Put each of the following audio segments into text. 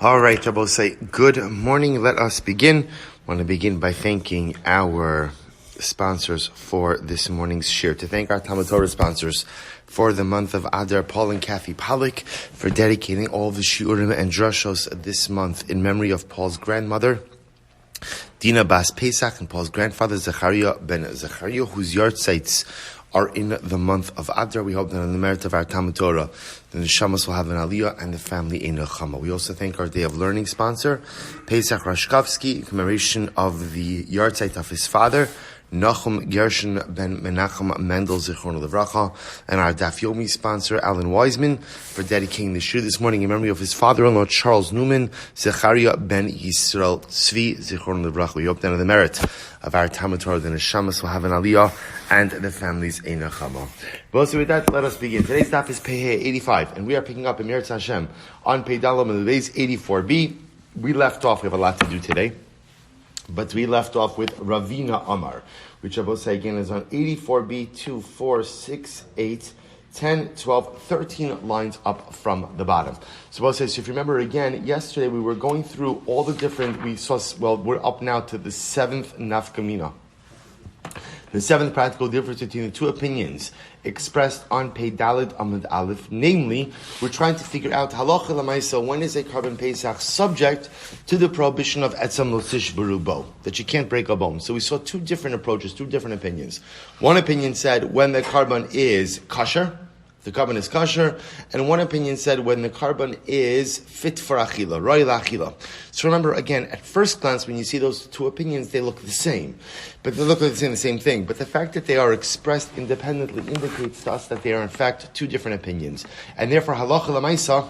All right, Rabbi, say good morning. Let us begin. I want to begin by thanking our sponsors for this morning's shir. To thank our Talmud Torah sponsors for the month of Adar, Paul and Kathy Pollack, for dedicating all of the shiurim and drashos this month in memory of Paul's grandmother, Dina Bas Pesach, and Paul's grandfather, Zechariah ben Zechariah, whose yahrzeits are in the month of Adar. We hope that on the merit of our Talmud Torah, the neshamas will have an aliyah and the family in nechama. We also thank our Day of Learning sponsor, Pesach Rashkovsky, in commemoration of the yahrzeit of his father, Nachum Gershon ben Menachem Mendel Zichron Levracha, and our Daf Yomi sponsor, Alan Wiseman, for dedicating the shir this morning in memory of his father-in-law, Charles Newman, Zechariah ben Yisrael Tzvi Zichron Levracha. We hope that on the merit of our Talmud Torah, the neshamas will have an aliyah and the families in nechama. But also with that, let us begin. Today's daf is Pehei 85, and we are picking up in Meretz Hashem on Pei Dalam and Levi's 84b. We left off, we have a lot to do today, but we left off with Ravina Amar, which I will say again is on 84b, 2, 4, 6, 8, 10, 12, 13 lines up from the bottom. So we'll say, so if you remember again, yesterday we were going through all the different, we're up now to the seventh nafkamina. The seventh practical difference between the two opinions expressed on Pei Daled Amud Aleph. Namely, we're trying to figure out halacha l'maisa, when is a carbon pesach subject to the prohibition of etzam losish berubo, that you can't break a bone. So we saw two different approaches, two different opinions. One opinion said when the carbon is kosher, the carbon is kosher, and one opinion said when the carbon is fit for achila, roy la'achila. So remember, again, at first glance, when you see those two opinions, they look the same. But they look like the same thing. But the fact that they are expressed independently indicates to us that they are, in fact, two different opinions. And therefore, halacha l'maisa,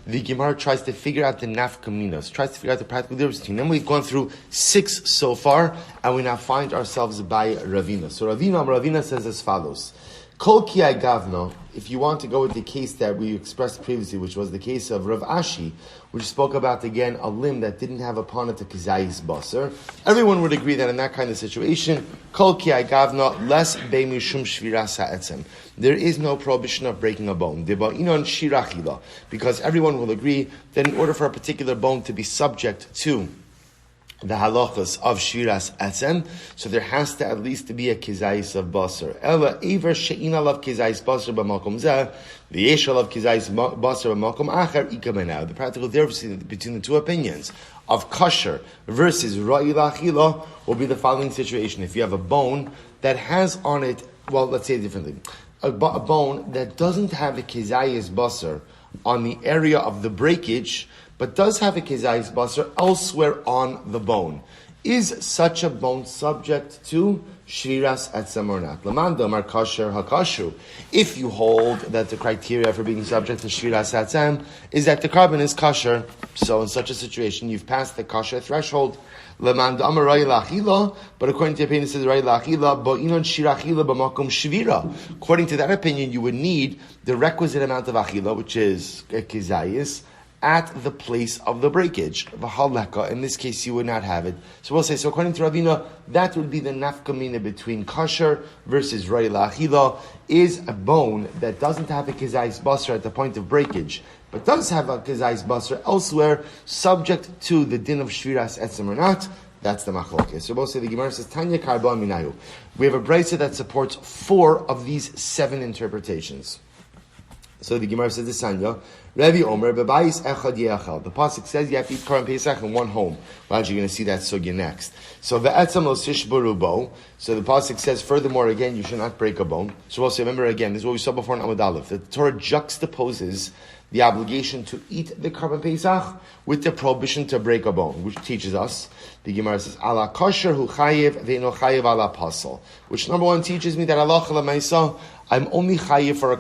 the Gemara tries to figure out the nafkaminas, tries to figure out the practical difference between them. We've gone through 6 so far, and we now find ourselves by Ravina. So Ravina says as follows: Kol ki gavno. If you want to go with the case that we expressed previously, which was the case of Rav Ashi, which spoke about, again, a limb that didn't have upon it a kizayis basar, everyone would agree that in that kind of situation, kol ki gavno less be mishum shviras ha'etzem. There is no prohibition of breaking a bone. Deba'inon shirachila. Because everyone will agree that in order for a particular bone to be subject to the halachas of shiras etzem, so there has to at least be a kizayis of basar. Ela ever she'ina lav kizayis basar b'makom zeh, the yeshal of kizayis basar b'makom acher ikamenau. The practical difference between the two opinions of kosher versus ra'i la'achila will be the following situation. If you have a bone that has on it, well, let's say it differently, a bone that doesn't have a kizayis basar on the area of the breakage, but does have a kizayis basar elsewhere on the bone. Is such a bone subject to shviras etzem or not? Lamanda mar kosher hakashu. If you hold that the criteria for being subject to shviras etzem is that the carbon is kosher, so in such a situation you've passed the kosher threshold. Lamanda amar rai la'achila, but according to the opinion it says rai la'achila, but inon shirachila b'makom shvira. According to that opinion, you would need the requisite amount of achila, which is a kizayis, at the place of the breakage. In this case, you would not have it. So we'll say, so according to Ravina, that would be the nafkamina between kosher versus roi la'achila, is a bone that doesn't have a kizayis basar at the point of breakage, but does have a kizayis basar elsewhere, subject to the din of shviras etzem or not. That's the machlokes. So we'll say the Gemara says, Tanya karba minayu. We have a brisa that supports 4 of these 7 interpretations. So the Gemara says this, Tanya, Rabbi Omer, Bebayis echad yeachal. The pasuk says you have to eat Korban Pesach in one home. Well, you're going to see that sugya next. So ve'etzam lo sish barubo. So the pasuk says, furthermore, again, you should not break a bone. So also remember again, this is what we saw before in Amud Aleph. The Torah juxtaposes the obligation to eat the Korban Pesach with the prohibition to break a bone, which teaches us, the Gemara says, ala kosher hu chayev ve'ino chayev ala pasal. Which number 1 teaches me that halacha l'maisa, I'm only chayiv for a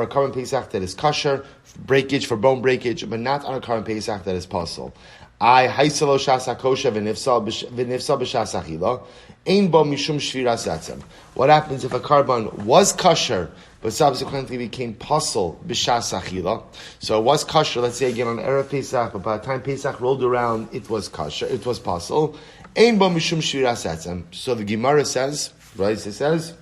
carbon pesach that is kosher, breakage for bone breakage, but not on a carbon pesach that is pasul. I haisalo shasa kosher v'nifsal b'shas achila, ein bo mishum shviras etzem. What happens if a carbon was kosher but subsequently became pasul b'shas achila? So it was kosher, let's say again on Erev Pesach, but by the time Pesach rolled around, it was kosher, it was pasul. Ein bo mishum shviras etzem. So the Gemara says, right? It says,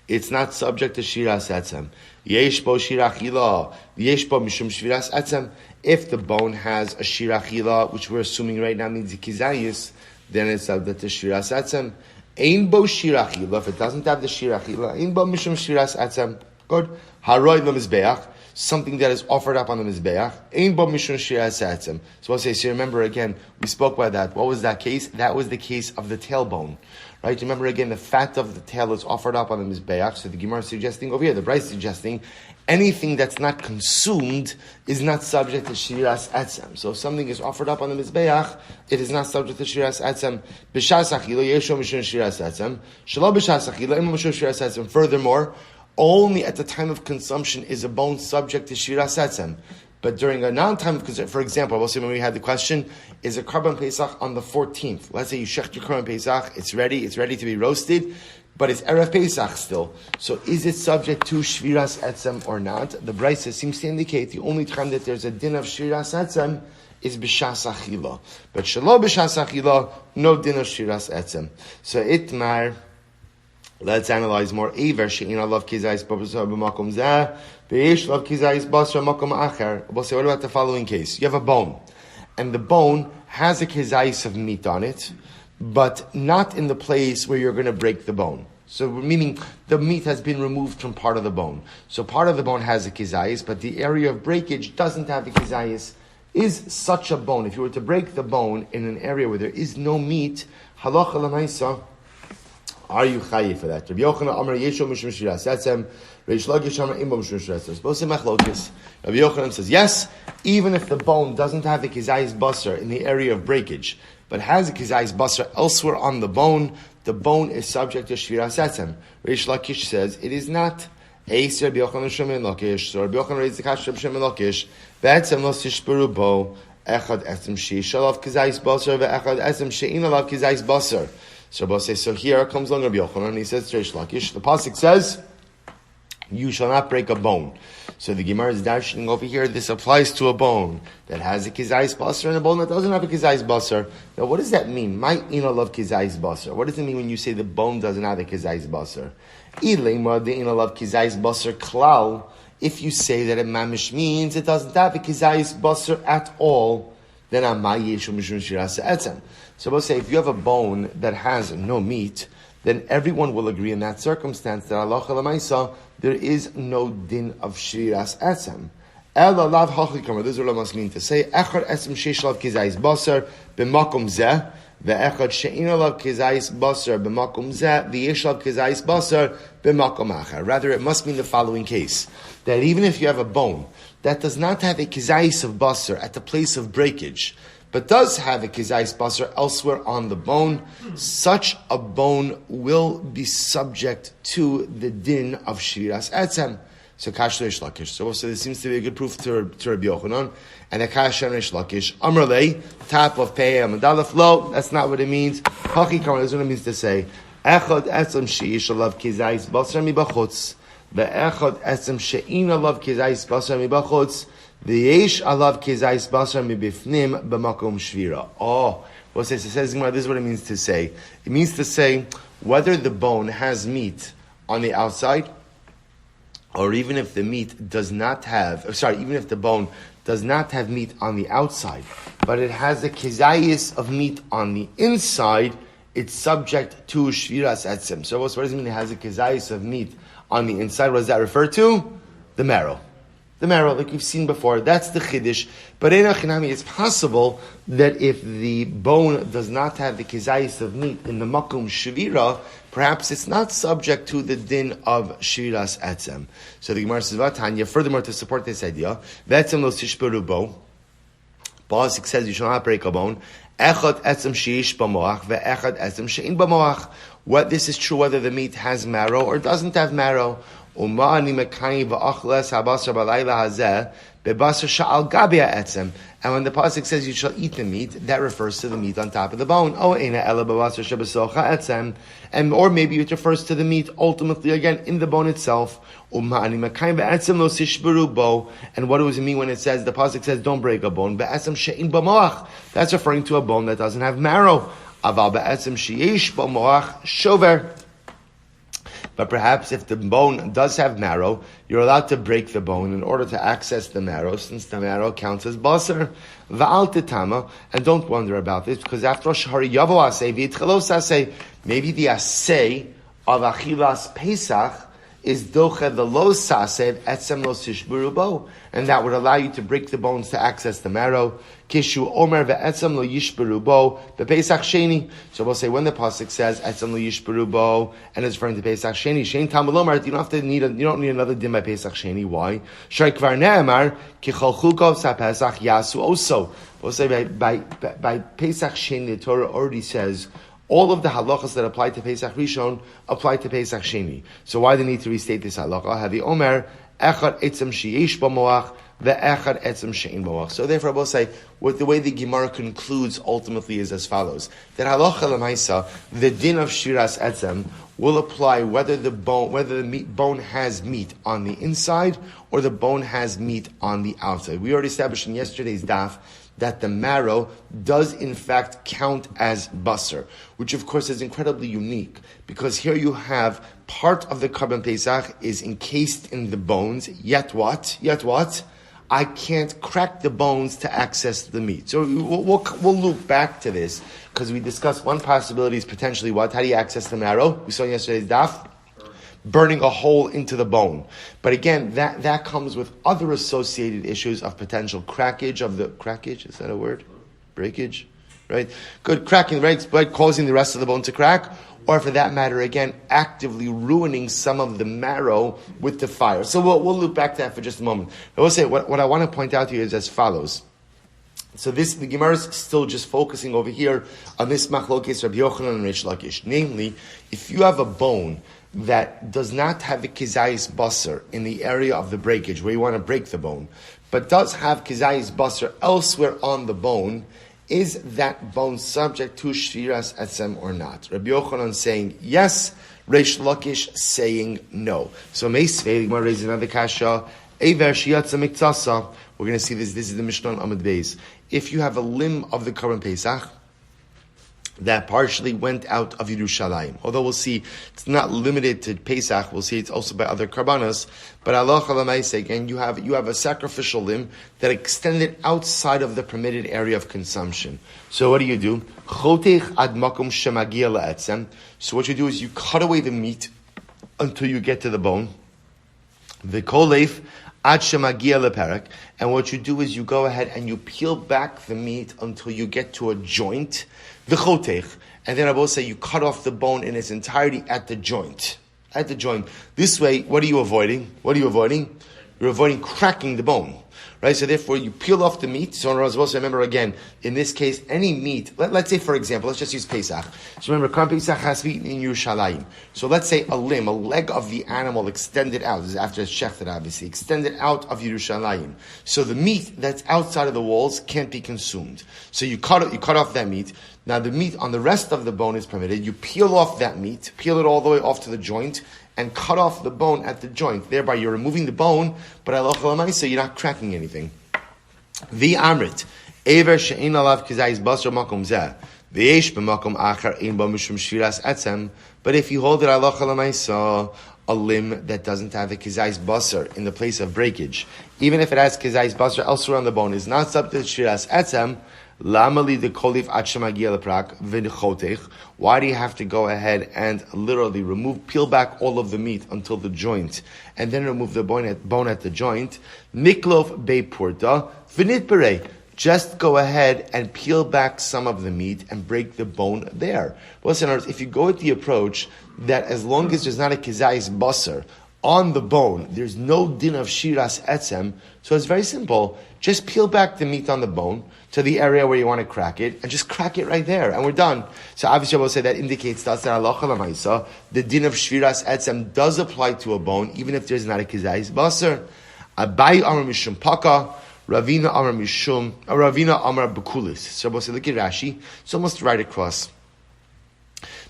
it's not subject to shiras etzem. Yesh bo shirachila, yesh bo mishum shviras etzem. If the bone has a shirachila, which we're assuming right now means a kizayis, then it's subject to shiras etzem. Ein bo shirachila, if it doesn't have the shirachila, ein bo mishum shviras etzem. Good. Haroi lo mizbeach, something that is offered up on the mizbeach. Ein bo mishum shviras etzem. So I'll say, so remember again, we spoke about that. What was that case? That was the case of the tailbone. Right? Remember again, the fat of the tail is offered up on the mizbeach. So the Gemara is suggesting over here, the Bryce is suggesting, anything that's not consumed is not subject to shiras etzem. So if something is offered up on the mizbeach, it is not subject to shiras etzem. B'shas achila yesho mishum shiras etzem. Shelo b'shas achila imo mishum shiras etzem. Furthermore, only at the time of consumption is a bone subject to shiras etzem. But during a non-time of consumption, for example, we'll say when we had the question, is a Karban Pesach on the 14th? Let's say you shecht your Karban Pesach, it's ready to be roasted, but it's Erev Pesach still. So is it subject to Shviras Etzem or not? The Brisa seems to indicate the only time that there's a din of Shviras Etzem is B'shas Achila. But Shelo B'shas Achila, no din of Shviras Etzem. So Itmar, let's analyze more. Aver she'ina love kizayis basar b'makom zeh, ve'yesh love kizayis basar b'makom acher. We'll say, what about the following case? You have a bone, and the bone has a kizayis of meat on it, but not in the place where you're going to break the bone. So, meaning the meat has been removed from part of the bone. So part of the bone has a kizayis, but the area of breakage doesn't have a kizayis. Is such a bone, if you were to break the bone in an area where there is no meat, halacha l'maisa, are you chayiv for that? Rabbi Yochanan Amar Yesho Mishum Shiras Etzem, Reish Lakish Amar Imbo Mishum Shiras Etzem. Both say machlokes. Rabbi Yochanan says yes, even if the bone doesn't have a kizayis basar in the area of breakage, but has a kizayis basar elsewhere on the bone is subject to Shiras Etzem. Reish Lakish says it is not. Eis Rabbi Yochanan Shemin Lakish. So Rabbi Yochanan raised the kash Rabbi Shemin Lakish. Ve'etzem lo tishperu bo echad etzem sheish alav kizayis basar ve'echad etzem she'in alav kizayis basar. So Rabbi says, so here comes along Rabbi Yochanan, and he says, Reish Lakish, the pasuk says, you shall not break a bone. So the Gemara is dashing over here, this applies to a bone that has a kizayis basar and a bone that doesn't have a kizayis basar. Now what does that mean? My ina love kizayis basar. What does it mean when you say the bone doesn't have a kizayis basar? Ilema the ina love kizayis basar klal. If you say that a mamish means it doesn't have a kizayis basar at all, then amay yeshu mishum shiras etzem. So we'll say if you have a bone that has no meat, then everyone will agree in that circumstance that halacha l'maisa there is no din of shiras etzem. Ela lav hachikama. This is what I must mean to say. Echad etzem sheish lav kizayis basar b'makom zeh ve'echad she'ina lav kizayis basar b'makom zeh v'yesh lav kizayis basar b'makom acher. Rather, it must mean the following case: that even if you have a bone that does not have a kizayis of basar at the place of breakage, but does have a kizayis basar elsewhere on the bone, such a bone will be subject to the din of shiras etzem. So kash Reish Lakish. So this seems to be a good proof to Rabbi Yochanan. And the kash Reish Lakish. Amrlei, top of pei amadalaf lo. That's not what it means. Haki kamar, that's what it means to say. Echad etzem sheish alav kizayis basar mi bachutz. Ve'echad etzem she'ina alav kizayis basar mi bachutz. V'yesh alav kizayis basar mi bifnim b'makom shvira. Oh, well, it says, this is what it means to say. It means to say whether the bone has meat on the outside, or even if the meat does not have, even if the bone does not have meat on the outside, but it has a kizayis of meat on the inside, it's subject to shviras etzem. So what does it mean it has a kizayis of meat on the inside? What does that refer to? The marrow. The marrow, like you've seen before, that's the chiddush. But in Achinami, it's possible that if the bone does not have the kizayis of meat in the makom shvira, perhaps it's not subject to the din of shviras etzem. So the Gemara says, Vatanya, furthermore, to support this idea, ve'etzem lo tishperu bo, Pasuk says you shall not break a bone. Echad etzem sheish b'moach ve'echad etzem she'in b'moach. What this is true whether the meat has marrow or doesn't have marrow. And when the pasuk says you shall eat the meat, that refers to the meat on top of the bone. And or maybe it refers to the meat ultimately again in the bone itself. And what does it mean when it says the pasuk says don't break a bone? That's referring to a bone that doesn't have marrow. But But perhaps if the bone does have marrow, you're allowed to break the bone in order to access the marrow, since the marrow counts as basar. Va'al tetama, and don't wonder about this, because after all, shahari yavo asay v'itchalos asay, maybe the asay of achilas Pesach is doche the lo sased etzem lo tishberu, and that would allow you to break the bones to access the marrow. Kishu omer ve'etzem lo yishberu bo bePesach sheni. So we'll say when the pasuk says etzem lo yishberu bo and it's referring to Pesach sheni, shein tamalomar, you don't need another din by Pesach sheni. Why? Shrei kvar ne'emar ki cholchuko sa Pesach yasu also. We'll say by Pesach sheni, the Torah already says all of the halachas that apply to Pesach Rishon apply to Pesach Sheni. So why do they need to restate this halacha? Havi Omer, Echad etzem sheyesh b'moach, ve'echad etzem she'in b'moach. So therefore, I will say, the way the Gemara concludes ultimately is as follows: that halacha l'maisa, the din of shiras etzem will apply whether the bone has meat on the inside or the bone has meat on the outside. We already established in yesterday's daf that the marrow does in fact count as basar, which of course is incredibly unique, because here you have part of the Karban Pesach is encased in the bones, yet what? I can't crack the bones to access the meat. So we'll loop back to this, because we discussed one possibility is potentially what? How do you access the marrow? We saw in yesterday's daf. Burning a hole into the bone. But again, that comes with other associated issues of potential crackage, is that a word? Breakage? Right? Good, cracking, right? Causing the rest of the bone to crack, or for that matter, again, actively ruining some of the marrow with the fire. So we'll loop back to that for just a moment. I will say, what I want to point out to you is as follows. So the Gemara is still just focusing over here on this machlokes Rabbi Yochanan and Reish Lakish. Namely, if you have a bone that does not have the kizayis basar in the area of the breakage where you want to break the bone, but does have kizayis basar elsewhere on the bone, is that bone subject to shviras etzem or not? Rabbi Yochanan saying yes, Reish Lakish saying no. So Meisvei, Gemara raises another kasha. Eiver shiyatza miktsasa. We're going to see this. This is the Mishnah on Amud Beis. If you have a limb of the Karban Pesach that partially went out of Yerushalayim, although we'll see it's not limited to Pesach, we'll see it's also by other karbanos. But Allah Chalamayse, again, you have a sacrificial limb that extended outside of the permitted area of consumption. So what do? Chotech ad makom shemagia la'etzem. So what you do is you cut away the meat until you get to the bone. The koleif ad shemagia leperak. And what you do is you go ahead and you peel back the meat until you get to a joint. V'chotech, and then I will say you cut off the bone in its entirety at the joint. This way, what are you avoiding? You're avoiding cracking the bone. Right? So therefore, you peel off the meat. So I was supposed to remember again, in this case, any meat, let's say for example, let's just use Pesach. So remember, Karban Pesach has to be eaten in Yerushalayim. So let's say a leg of the animal extended out, this is after it's shechted obviously, extended out of Yerushalayim. So the meat that's outside of the walls can't be consumed. So you cut off that meat. Now the meat on the rest of the bone is permitted. You peel off that meat, peel it all the way off to the joint, and cut off the bone at the joint. Thereby you're removing the bone, but so you're not cracking anything. The amrit, ever she'in alav kizayis basar makom zeh, v'yesh b'makom achar ein bo mishum shviras etzem. But if you hold it halacha a limb that doesn't have the kizayis basar in the place of breakage, even if it has kizayis basar elsewhere on the bone, is not subject to shviras etzem. Lamali the kolif atshemagia leprak v'chotech. Why do you have to go ahead and literally peel back all of the meat until the joint, and then remove the bone at the joint? Niklof beipurta v'nitbere. Just go ahead and peel back some of the meat and break the bone there. Well, listeners, if you go with the approach that as long as there's not a kizayis basar on the bone, there's no din of shiras etzem. So it's very simple. Just peel back the meat on the bone to the area where you want to crack it, and just crack it right there, and we're done. So obviously I will say that indicates to us that halacha l'maisa, the din of shviras etzem does apply to a bone, even if there's not a kizayis basar. Abai amar mishum paka, Ravina amar bekulis. So we'll say, look at Rashi, it's almost right across.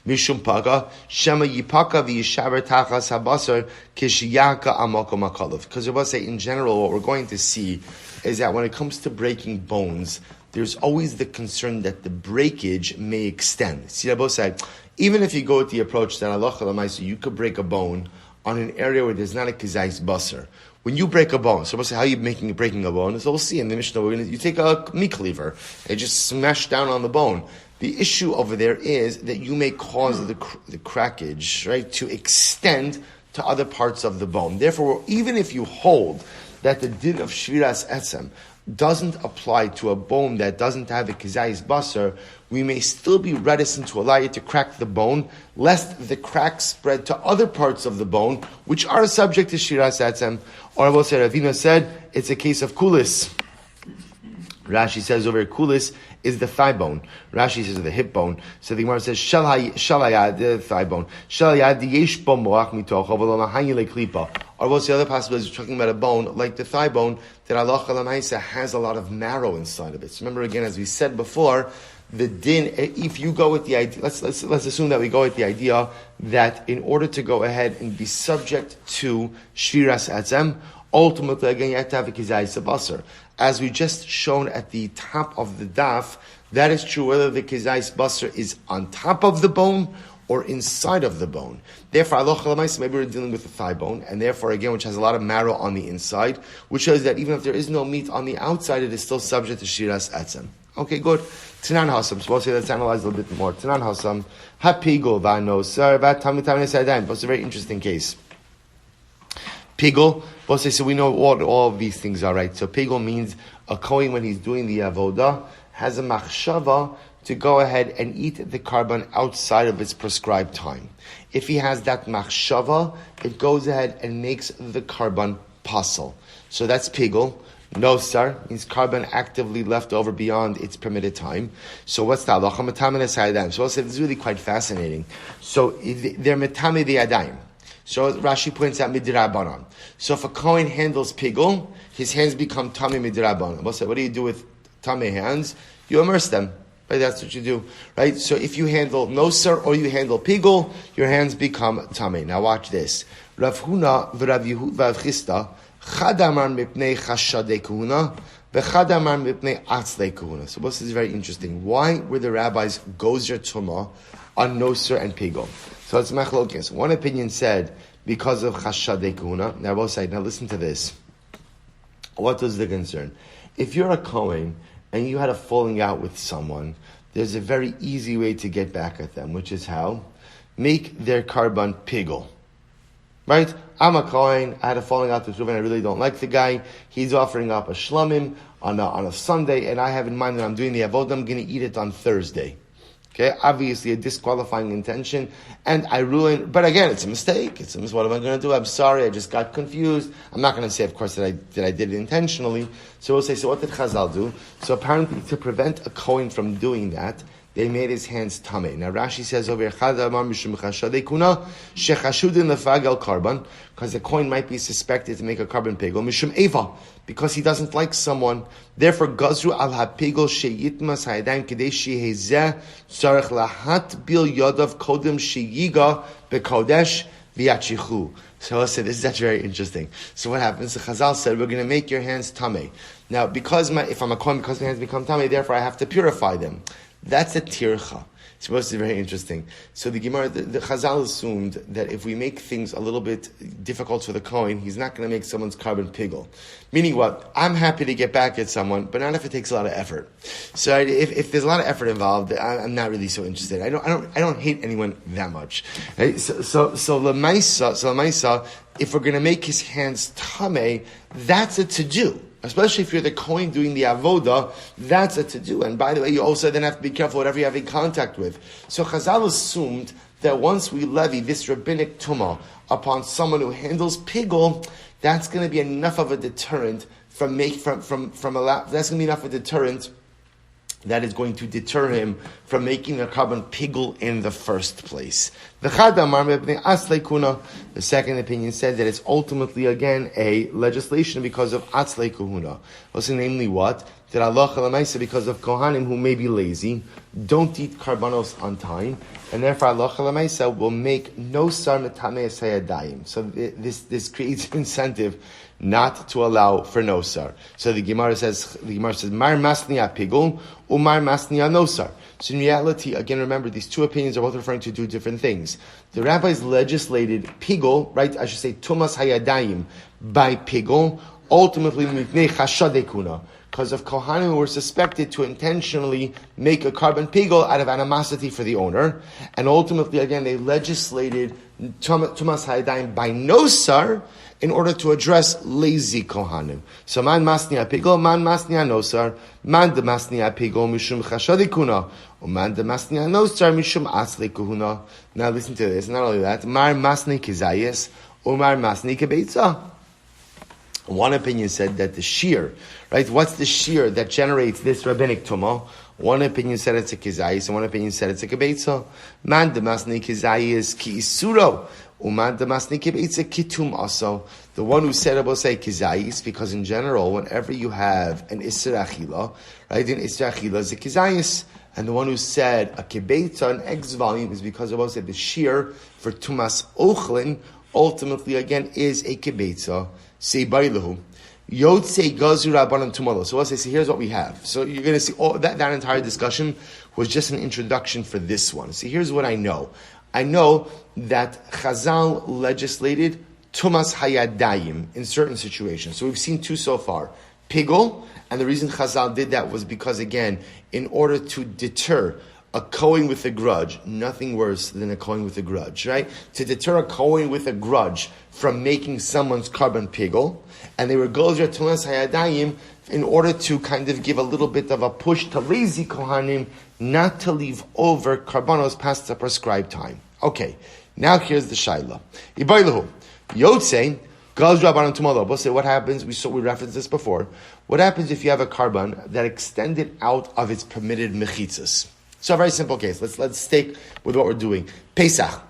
Mishum paga shema yipaka v'yishaber tachas habasar kishiyaka amakom akalav. Because I will say, in general, what we're going to see is that when it comes to breaking bones, there's always the concern that the breakage may extend. See, Rabbi said, even if you go with the approach that Allah Lamaisa, you could break a bone on an area where there's not a kizayis basar. When you break a bone, so we'll say, how are you breaking a bone? So we'll see in the Mishnah, you take a meat cleaver and just smash down on the bone. The issue over there is that you may cause the crackage, right, to extend to other parts of the bone. Therefore, even if you hold that the din of shviras etzem doesn't apply to a bone that doesn't have a kizayis basar, we may still be reticent to allow you to crack the bone, lest the crack spread to other parts of the bone, which are subject to shviras etzem. Or I will say, Ravina said, it's a case of kulis. Rashi says over here, kulis is the thigh bone. Rashi says the hip bone. So the Gemara says, shalayad, the thigh bone. Shalayad, yesh bo moach mitoch, v'lo mahanyi leklipa. Or what's the other possibility? We're talking about a bone, like the thigh bone, that Allah Lamaisa has a lot of marrow inside of it. So remember again, as we said before, the din, if you go with the idea, let's assume that we go with the idea that in order to go ahead and be subject to shviras etzem, ultimately again you have to have a kizayis basar. As we just shown at the top of the daf, that is true whether the kizayis basar is on top of the bone or inside of the bone. Therefore, maybe we're dealing with the thigh bone, and therefore, again, which has a lot of marrow on the inside, which shows that even if there is no meat on the outside, it is still subject to shiras etzem. Okay, good. Tanan Hasam. So we'll say let's analyze a little bit more. Tanan Hasam. Hapigol vano sir vat tamid sadayim. It's a very interesting case. Pigol. We'll say so we know what all of these things are, right? So pigol means a kohen when he's doing the avoda has a machshava to go ahead and eat the carbon outside of its prescribed time. If he has that machshava, it goes ahead and makes the carbon pasul. So that's pigol. No, sir, means carbon actively left over beyond its permitted time. So what's the halacha? Metame l'sayadayim. So I'll say this is really quite fascinating. So they're metame the yadayim. So Rashi points out midrabanan. So if a kohen handles pigul, his hands become tame midrabanan. We'll say, what do you do with tame hands? You immerse them. Right, that's what you do. Right? So if you handle noser or you handle pigul, your hands become tame. Now watch this. Rav Huna v'Rav Yehuda v'Rav Chisda Chadamar mipnei chashadei kuhuna, v'chadamar mipnei atzlei kuhuna. So this is very interesting. Why were the rabbis gozer tuma on noser and pigul? So it's machlokes. One opinion said because of chashadei kuhuna. Now both sides. Now listen to this. What was the concern? If you're a kohen and you had a falling out with someone, there's a very easy way to get back at them, which is how? Make their carbon pigul. Right? I'm a kohen, I had a falling out with Reuven, I really don't like the guy. He's offering up a shlamim on a Sunday, and I have in mind that I'm doing the avodah, I'm going to eat it on Thursday. Okay? Obviously a disqualifying intention, and I ruin, but again, it's a mistake. What am I going to do? I'm sorry, I just got confused. I'm not going to say, of course, that I did it intentionally. So we'll say, so what did Chazal do? So apparently to prevent a kohen from doing that, they made his hands tamei. Now Rashi says over here, because the coin might be suspected to make a carbon pigul, mishum eva, because he doesn't like someone. Therefore, gazru al hapigul sheyitmas hayadayim kedei shehezeh tzarech lahat bil yodav kodem sheyiga bekodesh v'yachichu. So I said, this is actually very interesting. So what happens? The Chazal said, we're going to make your hands tamei. Now, if I'm a kohen, because my hands become tamei, therefore I have to purify them. That's a tircha. It's supposed to be very interesting. So the Gemara, the Chazal assumed that if we make things a little bit difficult for the kohen, he's not going to make someone's carbon pigul. Meaning what? I'm happy to get back at someone, but not if it takes a lot of effort. So if there's a lot of effort involved, I'm not really so interested. I don't hate anyone that much. Right? So lemaisa, if we're going to make his hands tamei, that's a to-do. Especially if you're the kohen doing the avoda, that's a to-do. And by the way, you also then have to be careful whatever you have in contact with. So Chazal assumed that once we levy this rabbinic tumah upon someone who handles pigul, that's going to be enough of a deterrent that's going to be enough of a deterrent that is going to deter him from making a carbon pigul in the first place. The second opinion said that it's ultimately, again, a legislation because of atzlei kuhuna. Also, namely what? That Allah Lamaisa, because of kohanim who may be lazy, don't eat karbanos on time, and therefore Allah Lamaisa will make no sar metamei sayadayim. So this creates incentive not to allow for nosar. So the Gemara says, Mar masnia pigul, umar masnia nosar. So in reality, again, remember, these two opinions are both referring to two different things. The rabbis legislated pigul, right, I should say tumas hayadayim, by pigul, ultimately mipnei chashadekuna, because of kohanim who were suspected to intentionally make a carbon pigul out of animosity for the owner, and ultimately, again, they legislated tumas hayadayim by nosar, in order to address lazy kohanim. So man masnia pigol, man masnia nosar, man de masnia pigol mishum chashadikuna, man de masnia nosar mishum asli kuhuna. Now listen to this. Not only that, mar masni kizayis, mar masni kebeitza. One opinion said that the shear, right? What's the shear that generates this rabbinic tumah? One opinion said it's a kizayis, and one opinion said it's a kebeitza. Man de masni kizayis ki isuro. Uman damasni kibitza kitum also. The one who said about say kizayis, because in general, whenever you have an isra achila, right, an isra achila is a kizayis, and the one who said a kibetza, an X volume, is because about say the shear for tumas ochlin, ultimately again is a kibetza. Say bailahu. Yotze gazu rabbanan tumalo. So let's say, here's what we have. So you're going to see that entire discussion was just an introduction for this one. See, here's what I know. I know that Chazal legislated tumas hayadayim in certain situations. So we've seen two so far. Pigol, and the reason Chazal did that was because, again, in order to deter a Kohen with a grudge, nothing worse than a Kohen with a grudge, right? To deter a Kohen with a grudge from making someone's carbon pigol, and they were gozer tumas hayadayim in order to kind of give a little bit of a push to lazy Kohanim not to leave over karbanos past the prescribed time. Okay, now here's the shaila. Ibaylahu, Yotze, Gaz Rabbanan Tumalo. We'll say what happens, we referenced this before. What happens if you have a carbon that extended out of its permitted mechitzas? So a very simple case. Let's stick with what we're doing. Pesach.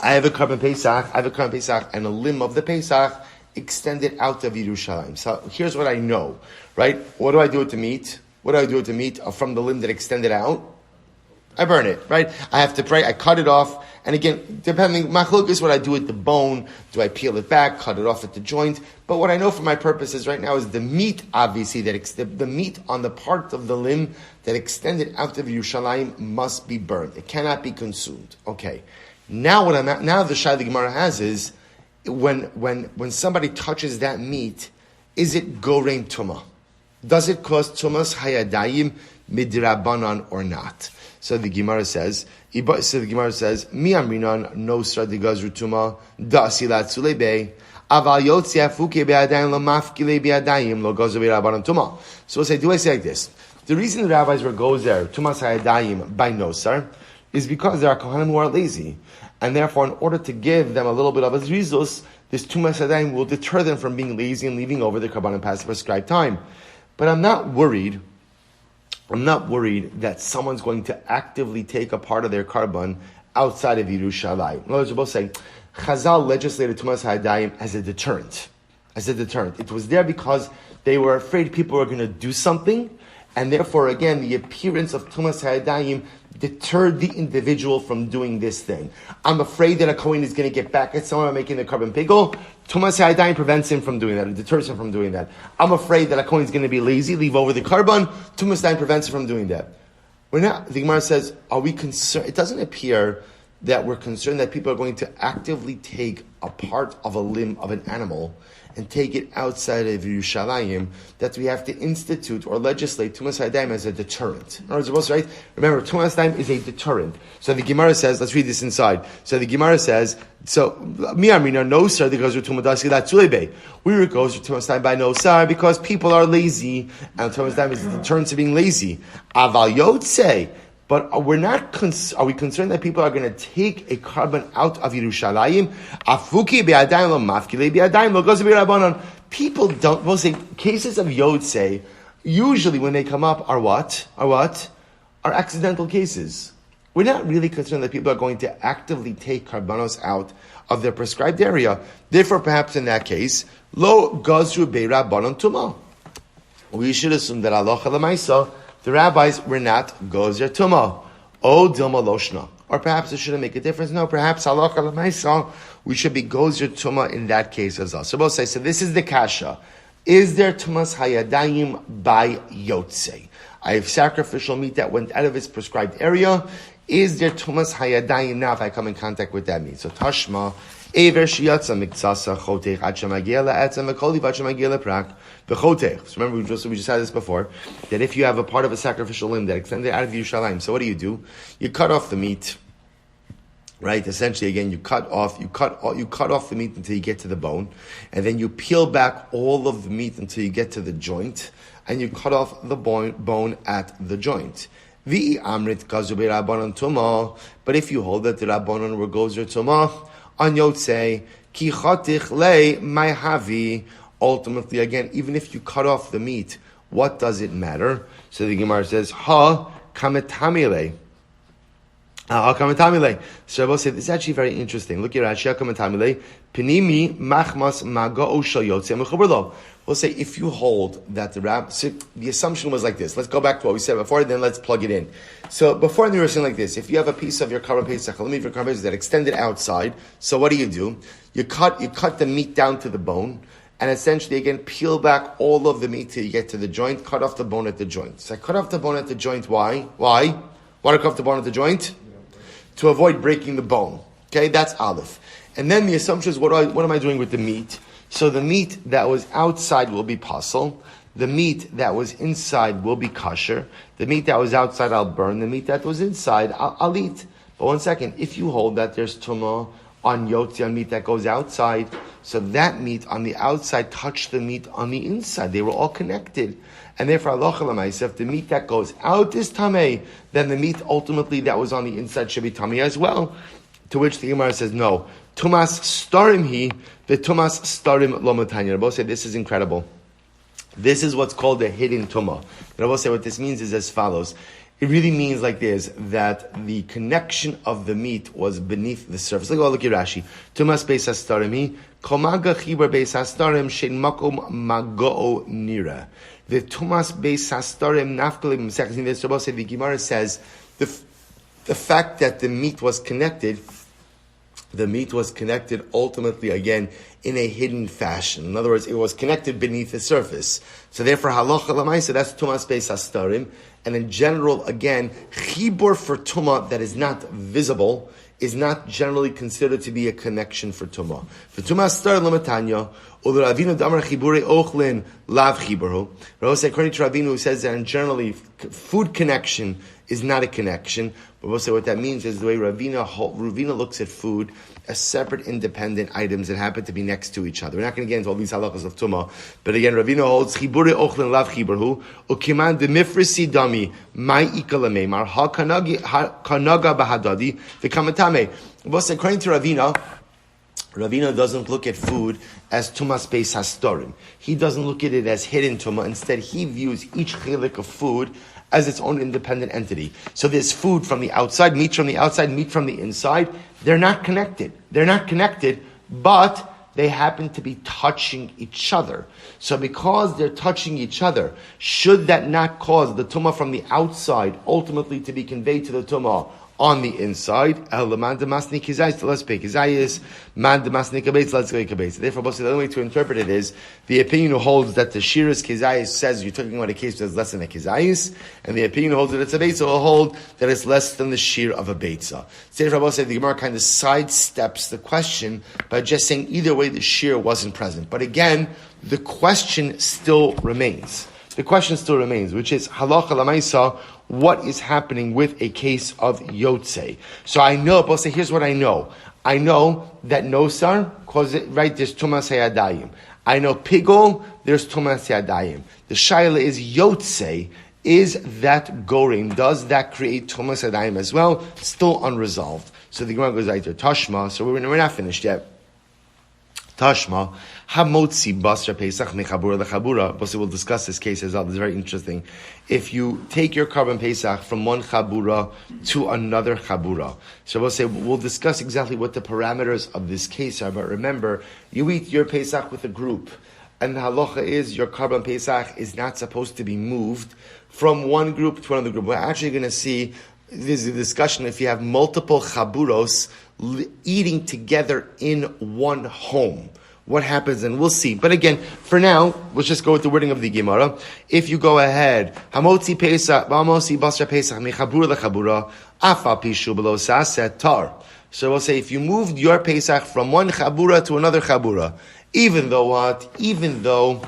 I have a carbon Pesach, and a limb of the Pesach extended out of Yerushalayim. So here's what I know, right? What do I do with the meat? What do I do with the meat from the limb that extended out? I burn it, right? I have to pray, I cut it off, and again, depending, machlok is what I do with the bone. Do I peel it back, cut it off at the joint? But what I know for my purposes right now is the meat, obviously, the meat on the part of the limb that extended out of Yerushalayim must be burned. It cannot be consumed. Okay. Now the shayla Gemara has is, when somebody touches that meat, is it gorein tumah? Does it cause tumas hayadayim midrabanan or not? So the Gemara says, Mi amrinan no sradi gazru tuma da asilat sulebe aval yotzi afuke be'adayim lo mafkile be'adayim lo gazru be'rabanan tuma. So do I say like this? The reason the rabbis were gozer tumas hayadayim by nosar is because there are kohanim who are lazy, and therefore, in order to give them a little bit of a rizus, this tumas hayadayim will deter them from being lazy and leaving over the karbanim past the prescribed time. But I'm not worried that someone's going to actively take a part of their carbon outside of Yerushalayim. In other words, we're both saying, Chazal legislated Tumas Hayadayim as a deterrent. It was there because they were afraid people were going to do something, and therefore, again, the appearance of Tumas Hayadayim deterred the individual from doing this thing. I'm afraid that a Kohen is going to get back at someone making the carbon pigol. Tumas Hayadayim prevents him from doing that. It deters him from doing that. I'm afraid that a Kohen is going to be lazy, leave over the carbon. Tumas Hayadayim prevents him from doing that. The Gemara says, are we concerned? It doesn't appear that we're concerned that people are going to actively take a part of a limb of an animal and take it outside of Yerushalayim, that we have to institute or legislate Tumas Hayadayim as a deterrent. In other words, right? Remember, Tumas Hayadayim is a deterrent. So the Gemara says, let's read this inside. So the Gemara says, Mi amrina nosar because we were goes to Tumas Hayadayim by nosar because people are lazy, and Tumas Hayadayim is a deterrent to being lazy. Aval yotze. But are we concerned that people are going to take a carbon out of Yerushalayim? Afuki be'adayim lo mafkile be'adayim lo gozi be'rabanan. People don't, we'll say, cases of Yotzei, usually when they come up are what? Are accidental cases. We're not really concerned that people are going to actively take carbonos out of their prescribed area. Therefore, perhaps in that case, lo gozru be'rabanan tuma. We should assume that halacha l'maisa, the rabbis were not gozer tuma. O dilma loshna. or perhaps it shouldn't make a difference. No, perhaps halacha l'maisa, we should be gozer tuma in that case as well. So both say, so this is the kasha. Is there tumas hayadayim by yotze? I have sacrificial meat that went out of its prescribed area. Is there tumas hayadayim now if I come in contact with that meat? So tashma, ever shiyatza miktsasa chotech achamagiela etzem v'koli v'achamagiela prak v'chotech. So remember, we just had this before, that if you have a part of a sacrificial limb that extended out of Yerushalayim, so what do? You cut off the meat. Right, essentially, again, you cut off the meat until you get to the bone, and then you peel back all of the meat until you get to the joint, and you cut off the bone at the joint. But if you hold that the rabbanon were gozer tuma on yotzei ki chatich lei my havi, ultimately, again, even if you cut off the meat, what does it matter? So the Gemara says, ha kametamile. So Rabbi said, this is actually very interesting. Look at Rashi, Kametamile, Pinimi Machmas Magao Shal Yotze Mechuberlo. We'll say, if you hold that so the assumption was like this. Let's go back to what we said before, then let's plug it in. So before we were saying like this, if you have a piece of your Karban Pesach, let me for Karban Pesach that extended outside, so what do? You cut the meat down to the bone, and essentially, again, peel back all of the meat till you get to the joint, cut off the bone at the joint. So I cut off the bone at the joint, why? Why do I cut off the bone at the joint? To avoid breaking the bone. Okay, that's Aleph. And then the assumption is, what am I doing with the meat? So the meat that was outside will be pasul. The meat that was inside will be kosher. The meat that was outside I'll burn. The meat that was inside I'll eat. But one second, if you hold that there's tumah on yotzi, on meat that goes outside, so that meat on the outside touched the meat on the inside. They were all connected. And therefore, halacha l'maaseh, if the meat that goes out is tamei, then the meat ultimately that was on the inside should be tamei as well. To which the Gemara says, no. Tumas starim the tumas starim lo matanya. Rabbi said, this is incredible. This is what's called a hidden tumah. Rabbi said, what this means is as follows. It really means like this, that the connection of the meat was beneath the surface. Look at Rashi. Tumas beis hastarim komaga chibar beis hastarim shein makom magoo nira. The tumas beis hastarim nafkalim m'sechas. The Rabbi said, the Gemara says, the fact that the meat was connected ultimately, again, in a hidden fashion. In other words, it was connected beneath the surface. So therefore, halacha l'maaseh, that's tumas beis hastarim. And in general, again, chibur for tumah that is not visible is not generally considered to be a connection for tumah. For tumah star l'matanya, ulu Ravinu damar chibure ochlin lav chiburhu. According to Ravinu, who says that in generally food connection is not a connection. But we'll say what that means is the way Ravina looks at food as separate, independent items that happen to be next to each other. We're not going to get into all these halachas of tumah, but again, Ravina holds chibure ochlin lav chiburhu ukiman demifrisi dami mai ikalameimar ha kanaga bahadadi v'kamatame. We'll say according to Ravina doesn't look at food as tumas beis hastarim. He doesn't look at it as hidden tumah. Instead, he views each chilik of food as its own independent entity. So there's food from the outside, meat from the outside, meat from the inside. They're not connected. But they happen to be touching each other. So because they're touching each other, should that not cause the tumah from the outside ultimately to be conveyed to the tumah on the inside? Therefore, the only way to interpret it is the opinion who holds that the shiras kizayis says you're talking about a case that's less than a kizayis, and the opinion who holds that it's a beitza will hold that it's less than the shir of a beitza. Therefore, the Gemara kind of sidesteps the question by just saying either way the shir wasn't present. But again, the question still remains. Which is halacha l'maisa, what is happening with a case of yotze? So I know, but say, here's what I know. I know that nosar causes it, right, there's tumas hayadayim. I know pigol, there's tumas hayadayim. The shaila is yotze, is that gorim, does that create tumas hayadayim as well? Still unresolved. So the Gemara goes right there, Tashma, so we're not finished yet. Tashma, hamotzi basra pesach mechabura lechabura. But we'll discuss this case as well. It's very interesting. If you take your Karban Pesach from one chabura to another chabura, so we'll discuss exactly what the parameters of this case are. But remember, you eat your Pesach with a group, and the halacha is your Karban Pesach is not supposed to be moved from one group to another group. We're actually going to see there's a discussion if you have multiple chaburos eating together in one home. What happens, and we'll see. But again, for now, let's just go with the wording of the Gemara. If you go ahead, Hamotzi Pesach, Bamosi Basra Pesach, Mechabura Lechabura, Afa Pishu Below Saset Tar. So we'll say, if you moved your Pesach from one Chabura to another Chabura, even though what? Even though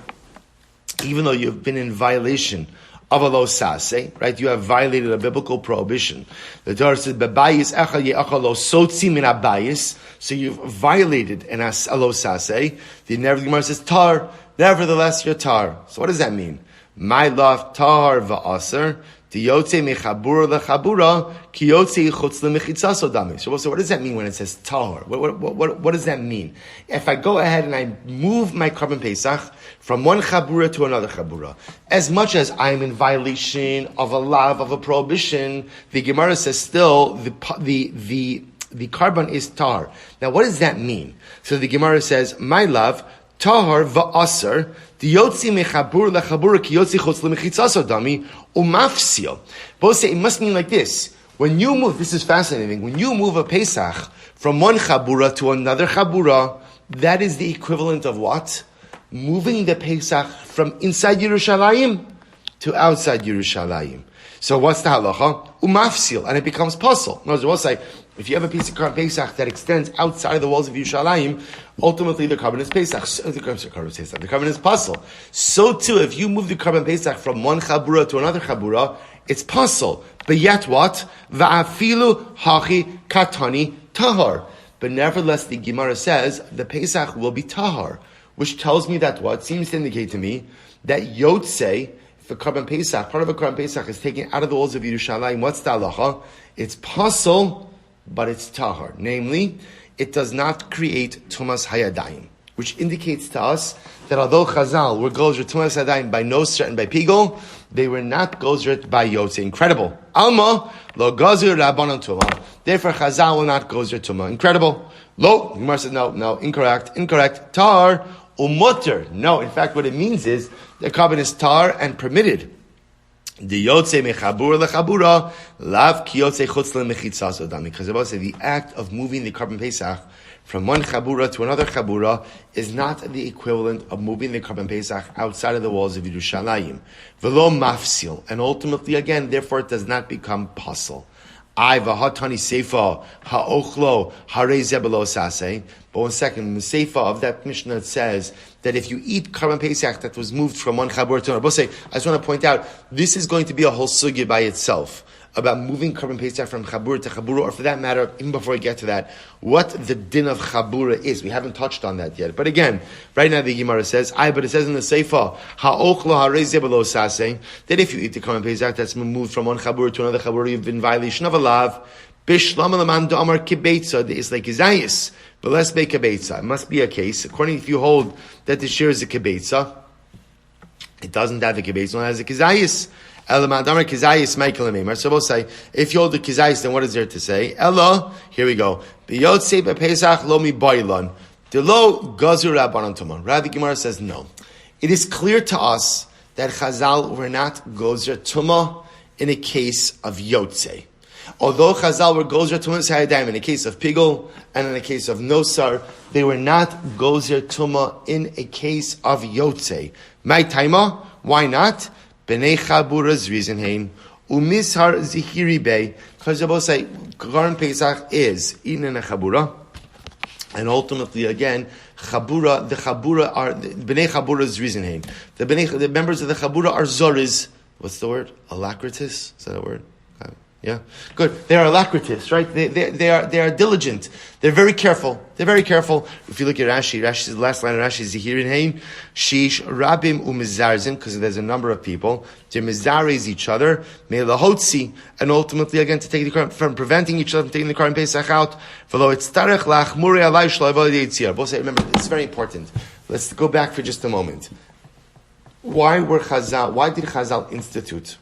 you've been in violation of a lo sase, right? You have violated a biblical prohibition. The Torah says, "Bebayis echal ye'achal lo sotzi min abayis." So you've violated a lo sase. The Gemara says, "Tar." Nevertheless, you're tar. So what does that mean? My love tar va'aser. Diyotze mechabura lechabura kiyotze chutz lemechitzaso dami. So what does that mean when it says tar? What does that mean? If I go ahead and I move my Korban Pesach from one chabura to another chabura, as much as I'm in violation of a law of a prohibition, the Gemara says still the Korban is tar. Now, what does that mean? So the Gemara says, my love. Tahar va'asar, diyotzi mechabur lechabur kiyotzi chutz lemechitzaso dami umafsil. Both say it must mean like this. When you move, this is fascinating. When you move a Pesach from one chabura to another chabura, that is the equivalent of what? Moving the Pesach from inside Yerushalayim to outside Yerushalayim. So what's the halacha? Umafsil, and it becomes puzzle. In other words, we'll say, if you have a piece of Korban Pesach that extends outside of the walls of Yerushalayim, ultimately the Korban is Pesach. The Korban is puzzle. So too, if you move the Korban Pesach from one chabura to another chabura, it's puzzle. But yet what? Va'afilu hachi katani tahar. But nevertheless, the Gemara says the Pesach will be tahar, which tells me that what? Seems to indicate to me that Yotzei, if a Korban Pesach, part of a Korban Pesach is taken out of the walls of Yerushalayim, what's the halacha? It's puzzle, but it's tahar. Namely, it does not create tumas hayadayim, which indicates to us that although Chazal were gozer tumas hayadayim by noser and by pigol, they were not gozer by yotze. Incredible. Alma lo gozer rabbanon tuma. Therefore, Chazal will not gozer tuma. Incredible. Lo, Gemara says no, incorrect. Tar umutter. No, in fact, what it means is the Korban is tar and permitted. The yotze mechabura lechabura lav kiyotze chutz lemechitzaso dami. Because about say the act of moving the Korban Pesach from one chabura to another chabura is not the equivalent of moving the Korban Pesach outside of the walls of Yerushalayim. Velo mafsil, and ultimately again, therefore, it does not become puzzle. I v'hatani seifa ha'ochlo harei zebelo sase. But 1 second, the seifa of that Mishnah it says that if you eat Korban Pesach that was moved from one chabur to another, I just want to point out, this is going to be a whole sugya by itself about moving Korban Pesach from chabur to chabura, or for that matter, even before we get to that, what the din of chabura is. We haven't touched on that yet. But again, right now the Gemara says, but it says in the seifa, ha'ochlo harei zebelo sase, that if you eat the Korban Pesach that's moved from one chabur to another chabur, you've been in violation of a lav. Bishlam alaman da'amar kibeitza de'is like izayis. But let's make a beitza. It must be a case. According, if you hold that the shir is a kibeitza, it doesn't have a kibeitza, it has a kizayis. Elaman damar kizayis Michael and So we'll say, if you hold the kizayis, then what is there to say? Ella, here we go. B'yotzei b'pesach lo mi boilan. The lo gazur rabbanon tumah. Rather, the Gemara says no. It is clear to us that Chazal were not gozer tumah in a case of yotzei. Although Chazal were gozer tumas hayadayim in a case of pigol and in a case of nosar, they were not gozer tuma in a case of yotzei. My taima, why not? Bnei chabura's reason hein umishar zihiri bay, because they both say Korban Pesach is eaten in a chabura, and ultimately again the chabura are bnei chabura's reason hein. The members of the chabura are zoris. What's the word? Alacritus? Is that a word? Yeah, good. They are alacritous, right? They are diligent. They're very careful. If you look at Rashi says the last line of Rashi is Zihirin Hein, Shish Rabim Umizarzim, because there's a number of people. They mizares each other, Me'lahotzi, and ultimately again to take the Korban, from preventing each other from taking the Korban Pesach out. V'lo etztarech lachmurei alai shlo avodah yitzir. Both say, remember, this is very important. Let's go back for just a moment. Why did Chazal institute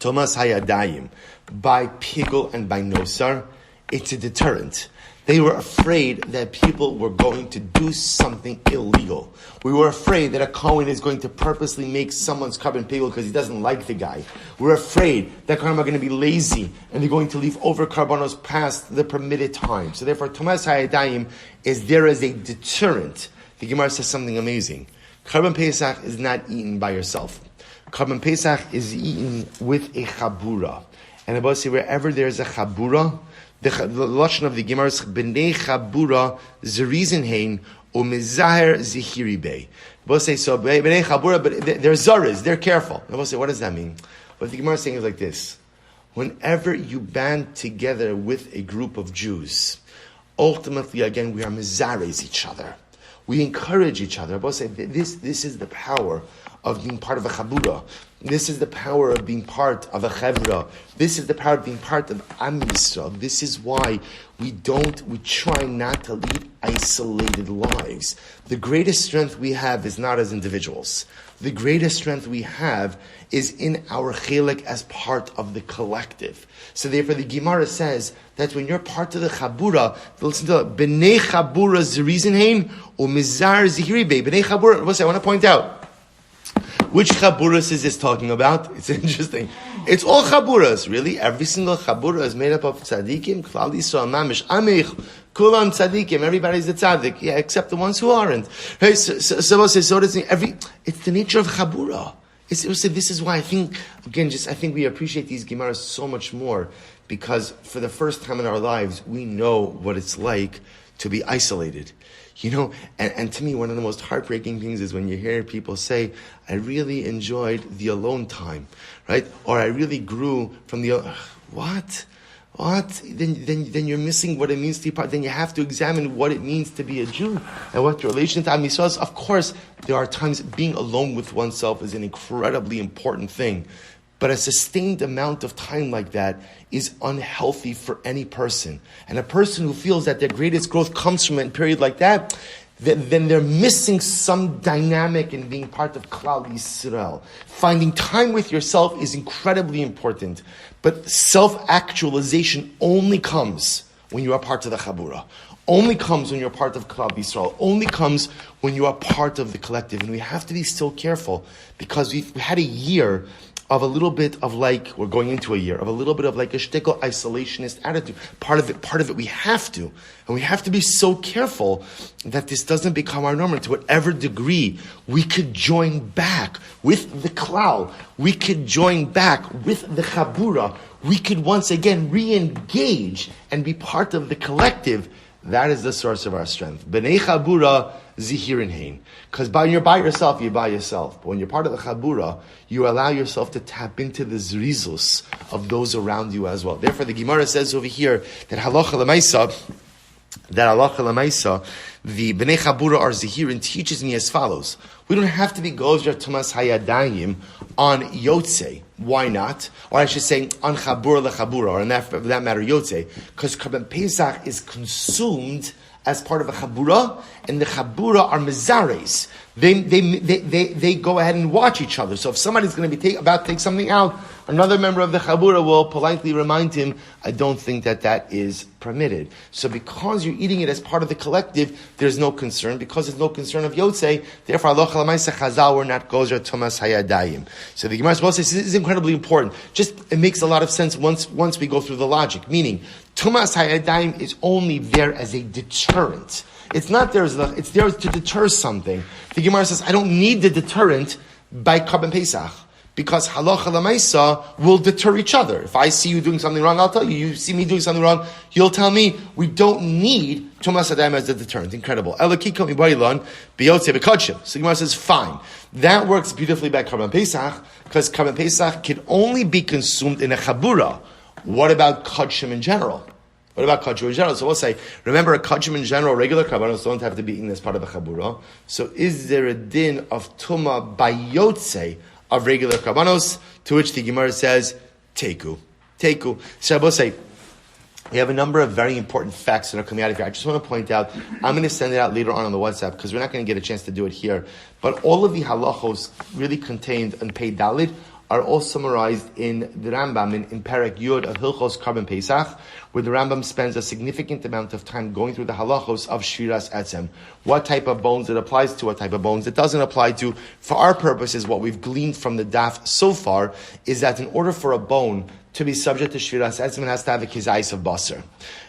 Tumas Hayadayim by pigul and by nosar? It's a deterrent. They were afraid that people were going to do something illegal. We were afraid that a Kohen is going to purposely make someone's carbon payable because he doesn't like the guy. We're afraid that Kohen are going to be lazy and they're going to leave over karbanos past the permitted time. So therefore, Tumas Hayadayim is there as a deterrent. The Gemara says something amazing. Karban Pesach is not eaten by yourself. Karban Pesach is eaten with a chabura. And the Bible says wherever there's a chabura, the lashon of the Gemara is b'nei chabura zerizin hein u'mezaher zihiri bei. The Bible says so b'nei chabura, but they're zaris, they're careful. The Bible says, what does that mean? What the Gemara is saying is like this: whenever you band together with a group of Jews, ultimately again we are mezares each other. We encourage each other. Both say this is the power of being part of a chabura. This is the power of being part of a chevra. This is the power of being part of Am Yisrael. This is why we try not to lead isolated lives. The greatest strength we have is not as individuals. The greatest strength we have is in our chelik as part of the collective. So therefore the Gemara says that when you're part of the chabura, listen to it, b'nei chabura zerizin hein or mizar zihiri bei. B'nei chabura, I want to point out, which chaburas is this talking about? It's interesting. It's all chaburas, really. Every single chabura is made up of tzaddikim, klal yisrael, mamish, amich, kulan tzaddikim. Everybody's a tzaddik, yeah, except the ones who aren't. Hey, so it's the nature of chabura. This is why I think, again, I think we appreciate these Gemaras so much more, because for the first time in our lives, we know what it's like to be isolated. You know, and to me, one of the most heartbreaking things is when you hear people say, I really enjoyed the alone time, right? Or I really grew from the, what? Then you're missing what it means to be part. Then you have to examine what it means to be a Jew and what your relation to Am Yisrael is. Of course, there are times being alone with oneself is an incredibly important thing. But a sustained amount of time like that is unhealthy for any person. And a person who feels that their greatest growth comes from a period like that, then they're missing some dynamic in being part of Klal Yisrael. Finding time with yourself is incredibly important. But self-actualization only comes when you are part of the Chabura. Only comes when you're part of Klal Yisrael. Only comes when you are part of the collective. And we have to be so careful, because we had a year of a little bit of like, we're going into a year, of a little bit of like a shtickle isolationist attitude. Part of it we have to. And we have to be so careful that this doesn't become our norm. And to whatever degree we could join back with the klal, we could join back with the chabura, we could once again re-engage and be part of the collective. That is the source of our strength. B'nei chabura zihirin hein. Because when you're by yourself, you're by yourself. But when you're part of the chabura, you allow yourself to tap into the zrizus of those around you as well. Therefore, the Gemara says over here that halacha l'maisa, the b'nei chabura are zihirin, teaches me as follows. We don't have to be gozer tumas hayadayim on yotze. Why not? Or I should say on chabura lechabura, or in that matter yotze, because Karban Pesach is consumed as part of a chabura, and the chabura are mezares. They go ahead and watch each other. So if somebody's going to be about to take something out, another member of the chabura will politely remind him, I don't think that is permitted. So because you're eating it as part of the collective, there's no concern. Because there's no concern of yotzei, therefore Allah Chalamaisa Chazal were not gozer Thomas Hayadayim. So the Gemara says this is incredibly important. It makes a lot of sense once we go through the logic. Meaning, Thomas Hayadayim is only there as a deterrent. It's not there it's there to deter something. The Gemara says, I don't need the deterrent by Karban Pesach, because halacha l'maisa will deter each other. If I see you doing something wrong, I'll tell you. You see me doing something wrong, you'll tell me. We don't need Tumas Adayim as the deterrent. Incredible. So the Gemara says, fine. That works beautifully by Karban Pesach, because Karban Pesach can only be consumed in a chabura. What about Kodshim in general? What about Kodshim in general? So we'll say, remember, a Kodshim in general, regular Karbanos don't have to be eaten as part of a chabura. So is there a din of Tuma by Yotze of regular Karbanos? To which the Gemara says, Teku. So I will say, we have a number of very important facts that are coming out of here. I just want to point out, I'm going to send it out later on the WhatsApp, because we're not going to get a chance to do it here. But all of the halachos really contained in Pei Dalit are all summarized in the Rambam in Perek Yud of Hilchos Karban Pesach, where the Rambam spends a significant amount of time going through the halachos of Shviras Etzem. What type of bones it applies to, what type of bones it doesn't apply to. For our purposes, what we've gleaned from the daf so far is that in order for a bone to be subject to Shviras Etzem, it has to have a kizayis of basar.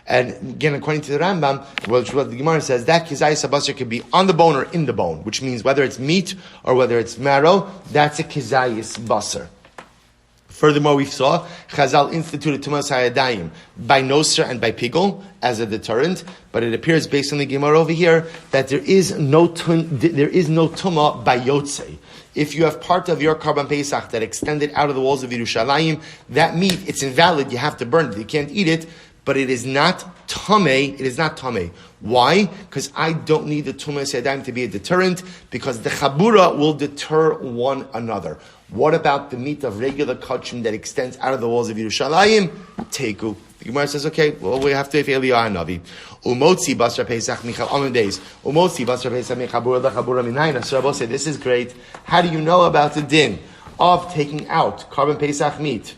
And again, according to the Rambam, which what the Gemara says, that kizayis of basar could be on the bone or in the bone, which means whether it's meat or whether it's marrow, that's a kizayis basar. Furthermore, we saw Chazal instituted Tumas Hayadayim by Noser and by Pigul as a deterrent, but it appears based on the Gemara over here that there is no Tumah by Yotzei. If you have part of your Karban Pesach that extended out of the walls of Yerushalayim, that meat, it's invalid, you have to burn it, you can't eat it, but it is not Tameh, it is not Tameh. Why? Because I don't need the Tumas Hayadayim to be a deterrent, because the Chabura will deter one another. What about the meat of regular kachim that extends out of the walls of Yerushalayim? Teku. The Gemara says, okay, well, we have to have Eliyahu Navi. Umotzi basra pesach michal amim days. Umotzi basra pesach michabura lechabura minayna. So Rabbi said, this is great. How do you know about the din of taking out Karban Pesach meat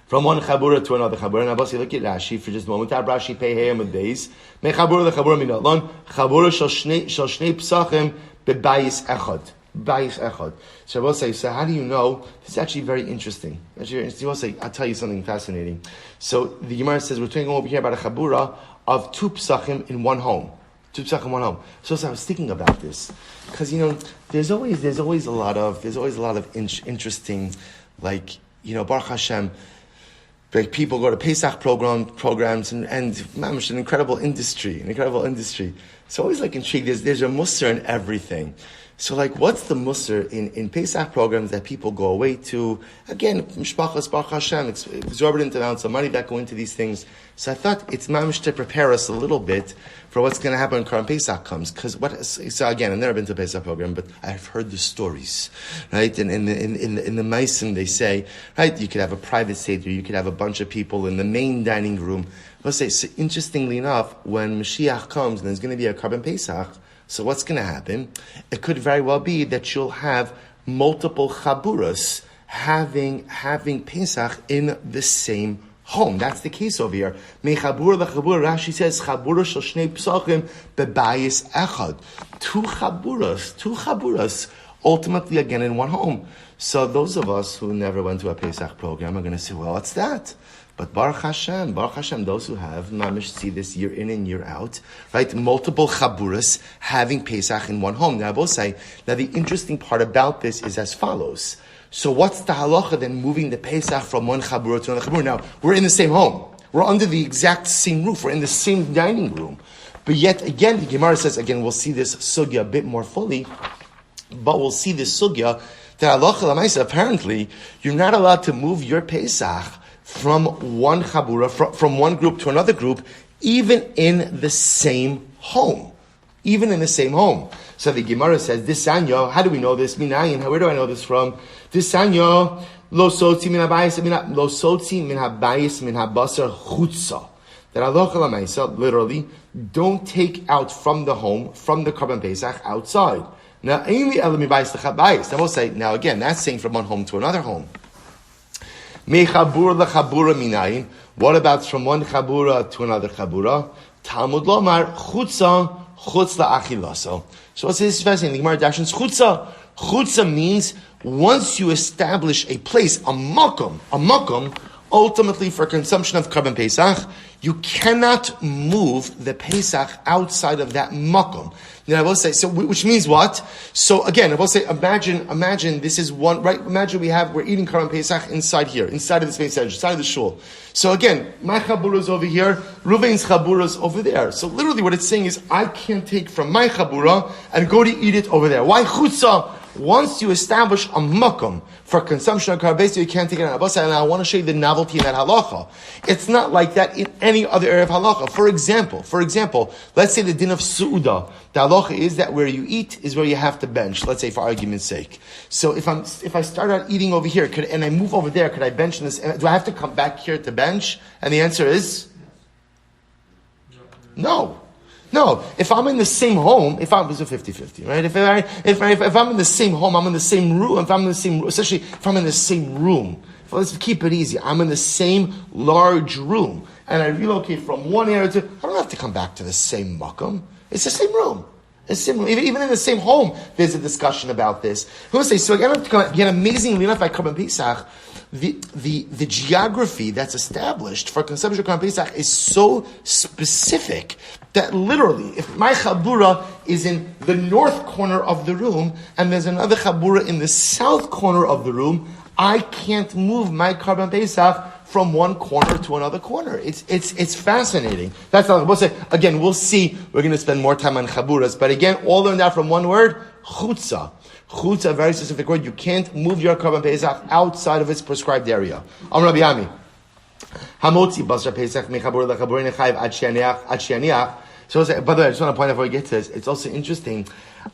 from one chabura to another chabura? And Rabbi said, look at Rashi for just a moment. Rashi pei hey amim days. Mechabura lechabura minalon. Chabura shal shnei psachim bebayis echad. Bayis echad. So I will say, so how do you know? This is actually very interesting. I'll tell you something fascinating. So the Gemara says, we're talking over here about a chabura of two psachim in one home. Two psachim in one home. So I was thinking about this. Because, there's always a lot of interesting, Baruch Hashem, like people go to Pesach programs and mamish, an incredible industry. So always intrigued. There's a musar in everything. So what's the musar in Pesach programs that people go away to? Again, Mishpachas, Baruch Hashem, exorbitant amounts of money that go into these things. So I thought it's mamish to prepare us a little bit for what's going to happen when Karban Pesach comes. So again, I've never been to a Pesach program, but I've heard the stories, right? And in the Meisim they say, right, you could have a private seder, you could have a bunch of people in the main dining room. I'll say, so interestingly enough, when Mashiach comes and there's going to be a Karban Pesach, so what's going to happen? It could very well be that you'll have multiple chaburas having Pesach in the same home. That's the case over here. Mechabur lechabur, Rashi says, chabura shel shnei psachim bebayis echad. Two chaburas, ultimately again in one home. So those of us who never went to a Pesach program are going to say, well, what's that? But Baruch Hashem, those who have, mamish see this year in and year out, right? Multiple chaburas having Pesach in one home. Now, I will say, the interesting part about this is as follows. So what's the halacha then moving the Pesach from one chabura to another chabura? Now, we're in the same home. We're under the exact same roof. We're in the same dining room. But yet, again, the Gemara says, we'll see this sugya a bit more fully, but we'll see this sugya, that halacha l'maisa, apparently, you're not allowed to move your Pesach from one chabura, from one group to another group, even in the same home. So the Gemara says, this sanyo, how do we know this? Minayin, where do I know this from? This sanyo, lo sotzi min habayis min habasar chutza. That halacha l'maisa, literally, don't take out from the home, from the Karban Pesach, outside. Now, I will say, now again, that's saying from one home to another home. Mechabur lechabura minayin. What about from one chabura to another chabura? Talmud lomar chutza la'achilaso. So what's this fascinating? The Gemara dashens chutza. Chutza means once you establish a place, a makom, ultimately for consumption of Karban Pesach, you cannot move the Pesach outside of that makom. Then I will say, so which means what? So again, I will say, imagine this is one, right? Imagine we're eating Karban Pesach inside here, inside of this space, inside of the shul. So again, my chabura is over here, Ruvain's chabura is over there. So literally what it's saying is, I can't take from my chabura and go to eat it over there. Why chutza? Once you establish a makom for consumption of Karban Pesach, you can't take it out. And I want to show you the novelty in that halacha. It's not like that in any other area of halacha. For example, let's say the din of su'udah. The halacha is that where you eat is where you have to bench. Let's say for argument's sake. So if I start out eating over here and I move over there, could I bench in this? Do I have to come back here to bench? And the answer is no. No, if I'm in the same home, if I'm, it's a 50-50, right? If I'm in the same home, I'm in the same room, if I'm in the same, especially if I'm in the same room, let's keep it easy. I'm in the same large room, and I relocate from one area to, I don't have to come back to the same makom. It's the same room. It's similar. Even in the same home, there's a discussion about this. Who say, so again, amazingly enough, by Korban Pesach, the geography that's established for consumption of Korban Pesach is so specific that literally, if my chabura is in the north corner of the room and there's another chabura in the south corner of the room, I can't move my Korban Pesach from one corner to another corner. It's fascinating. That's not, we'll say, again, we'll see, we're going to spend more time on chaburas, but again, all learned out from one word, chutza. Chutza, a very specific word. You can't move your Korban Pesach outside of its prescribed area. Rabbi Ami. Hamotzi basar Pesach mechabur lechabur nechayiv ad sheaniach. So, by the way, I just want to point out before we get to this, it's also interesting,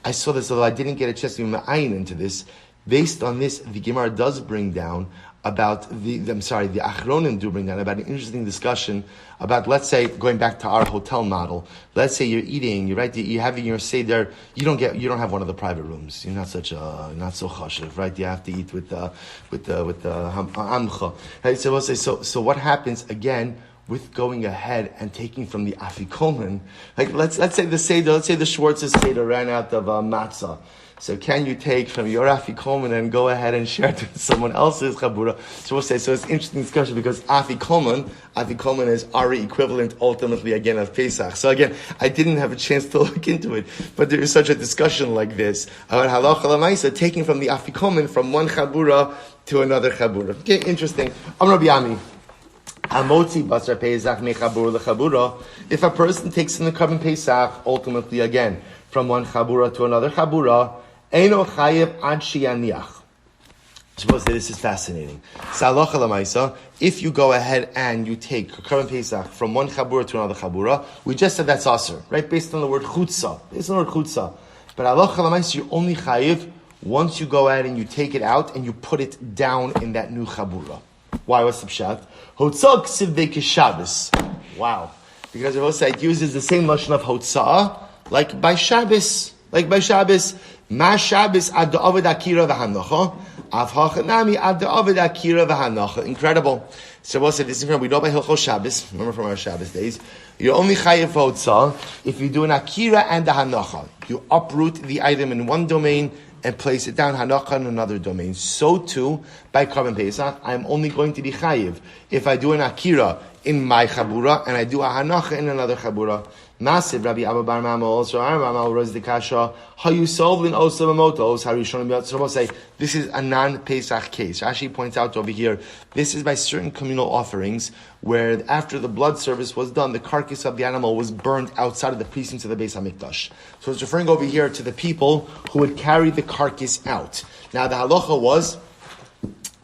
I saw this, although I didn't get a chance to be ma'ayin into this. Based on this, the Gemara does bring down about the Achronim do bring down about an interesting discussion about, let's say, going back to our hotel model. Let's say you're eating, you're having your seder. You don't have one of the private rooms. You're not so chashiv, right? You have to eat with the amcha. Right? So what happens again with going ahead and taking from the afikomen? Like let's say the seder, let's say the Schwartz's seder ran out of matzah. So can you take from your afikomen and go ahead and share it with someone else's chabura? So we'll say, so it's an interesting discussion because afikomen is Ari equivalent ultimately again of Pesach. So again, I didn't have a chance to look into it, but there is such a discussion like this about halacha l'maisa, taking from the afikomen from one chabura to another chabura. Okay, interesting. Rabbi Ami. Amotzi basar Pesach mechabura lechabura. If a person takes in the Korban Pesach, ultimately again, from one chabura to another chabura, Eino chayev ad sheyaniach. Suppose that this is fascinating. Halacha l'maisa, if you go ahead and you take Korban Pesach from one chabura to another chabura, we just said that's aser, right? Based on the word chutza. But halacha l'maisa, you only chayev once you go ahead and you take it out and you put it down in that new chabura. Why? What's the pshat? Hotzah ksiv Shabbos. Wow. Because the Hosait uses the same lashon of hotzah like by Shabbos. Ma Shabbos ad da'avid akira v'hanocha. Av hachanami ad da'avid akira v'hanocha. Incredible. So we'll say this is incredible. We know by Hilchos Shabbos. Remember from our Shabbos days. You're only chayiv hotzah if you do an akira and a hanocha. You uproot the item in one domain and place it down hanocha in another domain. So too, by Korban Pesach, I'm only going to be chayiv if I do an akira in my chabura and I do a hanocha in another chabura. Massive Rabbi Abba Bar Mamol, so Rabbi Mamol rose the kasha. How you solve in osamamotos? How you shown me? So we'll say this is a non-Pesach case. Rashi points out over here. This is by certain communal offerings where after the blood service was done, the carcass of the animal was burned outside of the precincts of the Beis Hamikdash. So it's referring over here to the people who would carry the carcass out. Now the halacha was